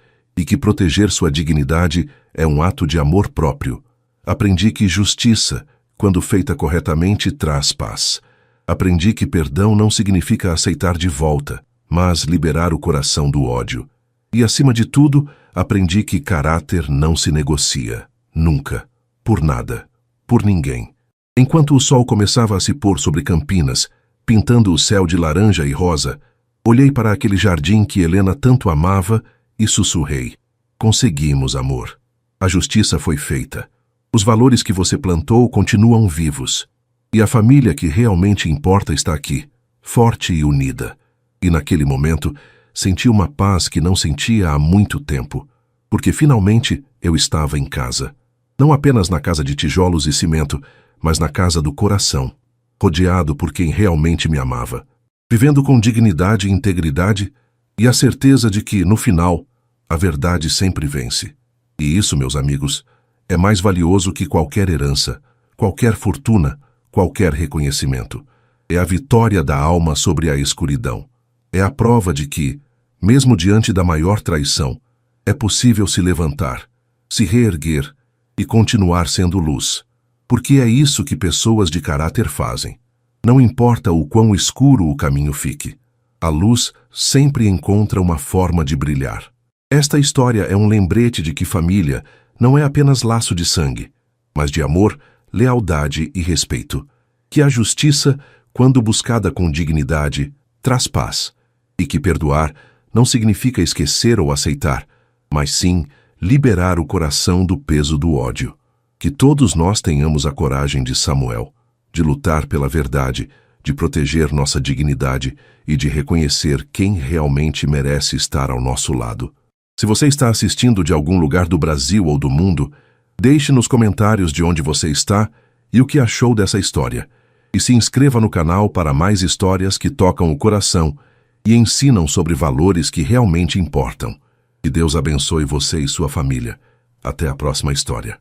e que proteger sua dignidade é um ato de amor próprio. Aprendi que justiça, quando feita corretamente, traz paz. Aprendi que perdão não significa aceitar de volta, mas liberar o coração do ódio. E, acima de tudo, aprendi que caráter não se negocia, nunca, por nada, por ninguém. Enquanto o sol começava a se pôr sobre Campinas, pintando o céu de laranja e rosa, olhei para aquele jardim que Helena tanto amava e sussurrei. Conseguimos, amor. A justiça foi feita. Os valores que você plantou continuam vivos. E a família que realmente importa está aqui, forte e unida. E naquele momento, senti uma paz que não sentia há muito tempo, porque finalmente eu estava em casa. Não apenas na casa de tijolos e cimento, mas na casa do coração, rodeado por quem realmente me amava, vivendo com dignidade e integridade e a certeza de que, no final, a verdade sempre vence. E isso, meus amigos, é mais valioso que qualquer herança, qualquer fortuna, qualquer reconhecimento. É a vitória da alma sobre a escuridão. É a prova de que, mesmo diante da maior traição, é possível se levantar, se reerguer e continuar sendo luz. Porque é isso que pessoas de caráter fazem. Não importa o quão escuro o caminho fique, a luz sempre encontra uma forma de brilhar. Esta história é um lembrete de que família não é apenas laço de sangue, mas de amor, lealdade e respeito. Que a justiça, quando buscada com dignidade, traz paz. E que perdoar não significa esquecer ou aceitar, mas sim liberar o coração do peso do ódio. Que todos nós tenhamos a coragem de Samuel, de lutar pela verdade, de proteger nossa dignidade e de reconhecer quem realmente merece estar ao nosso lado. Se você está assistindo de algum lugar do Brasil ou do mundo, deixe nos comentários de onde você está e o que achou dessa história. E se inscreva no canal para mais histórias que tocam o coração e ensinam sobre valores que realmente importam. Que Deus abençoe você e sua família. Até a próxima história.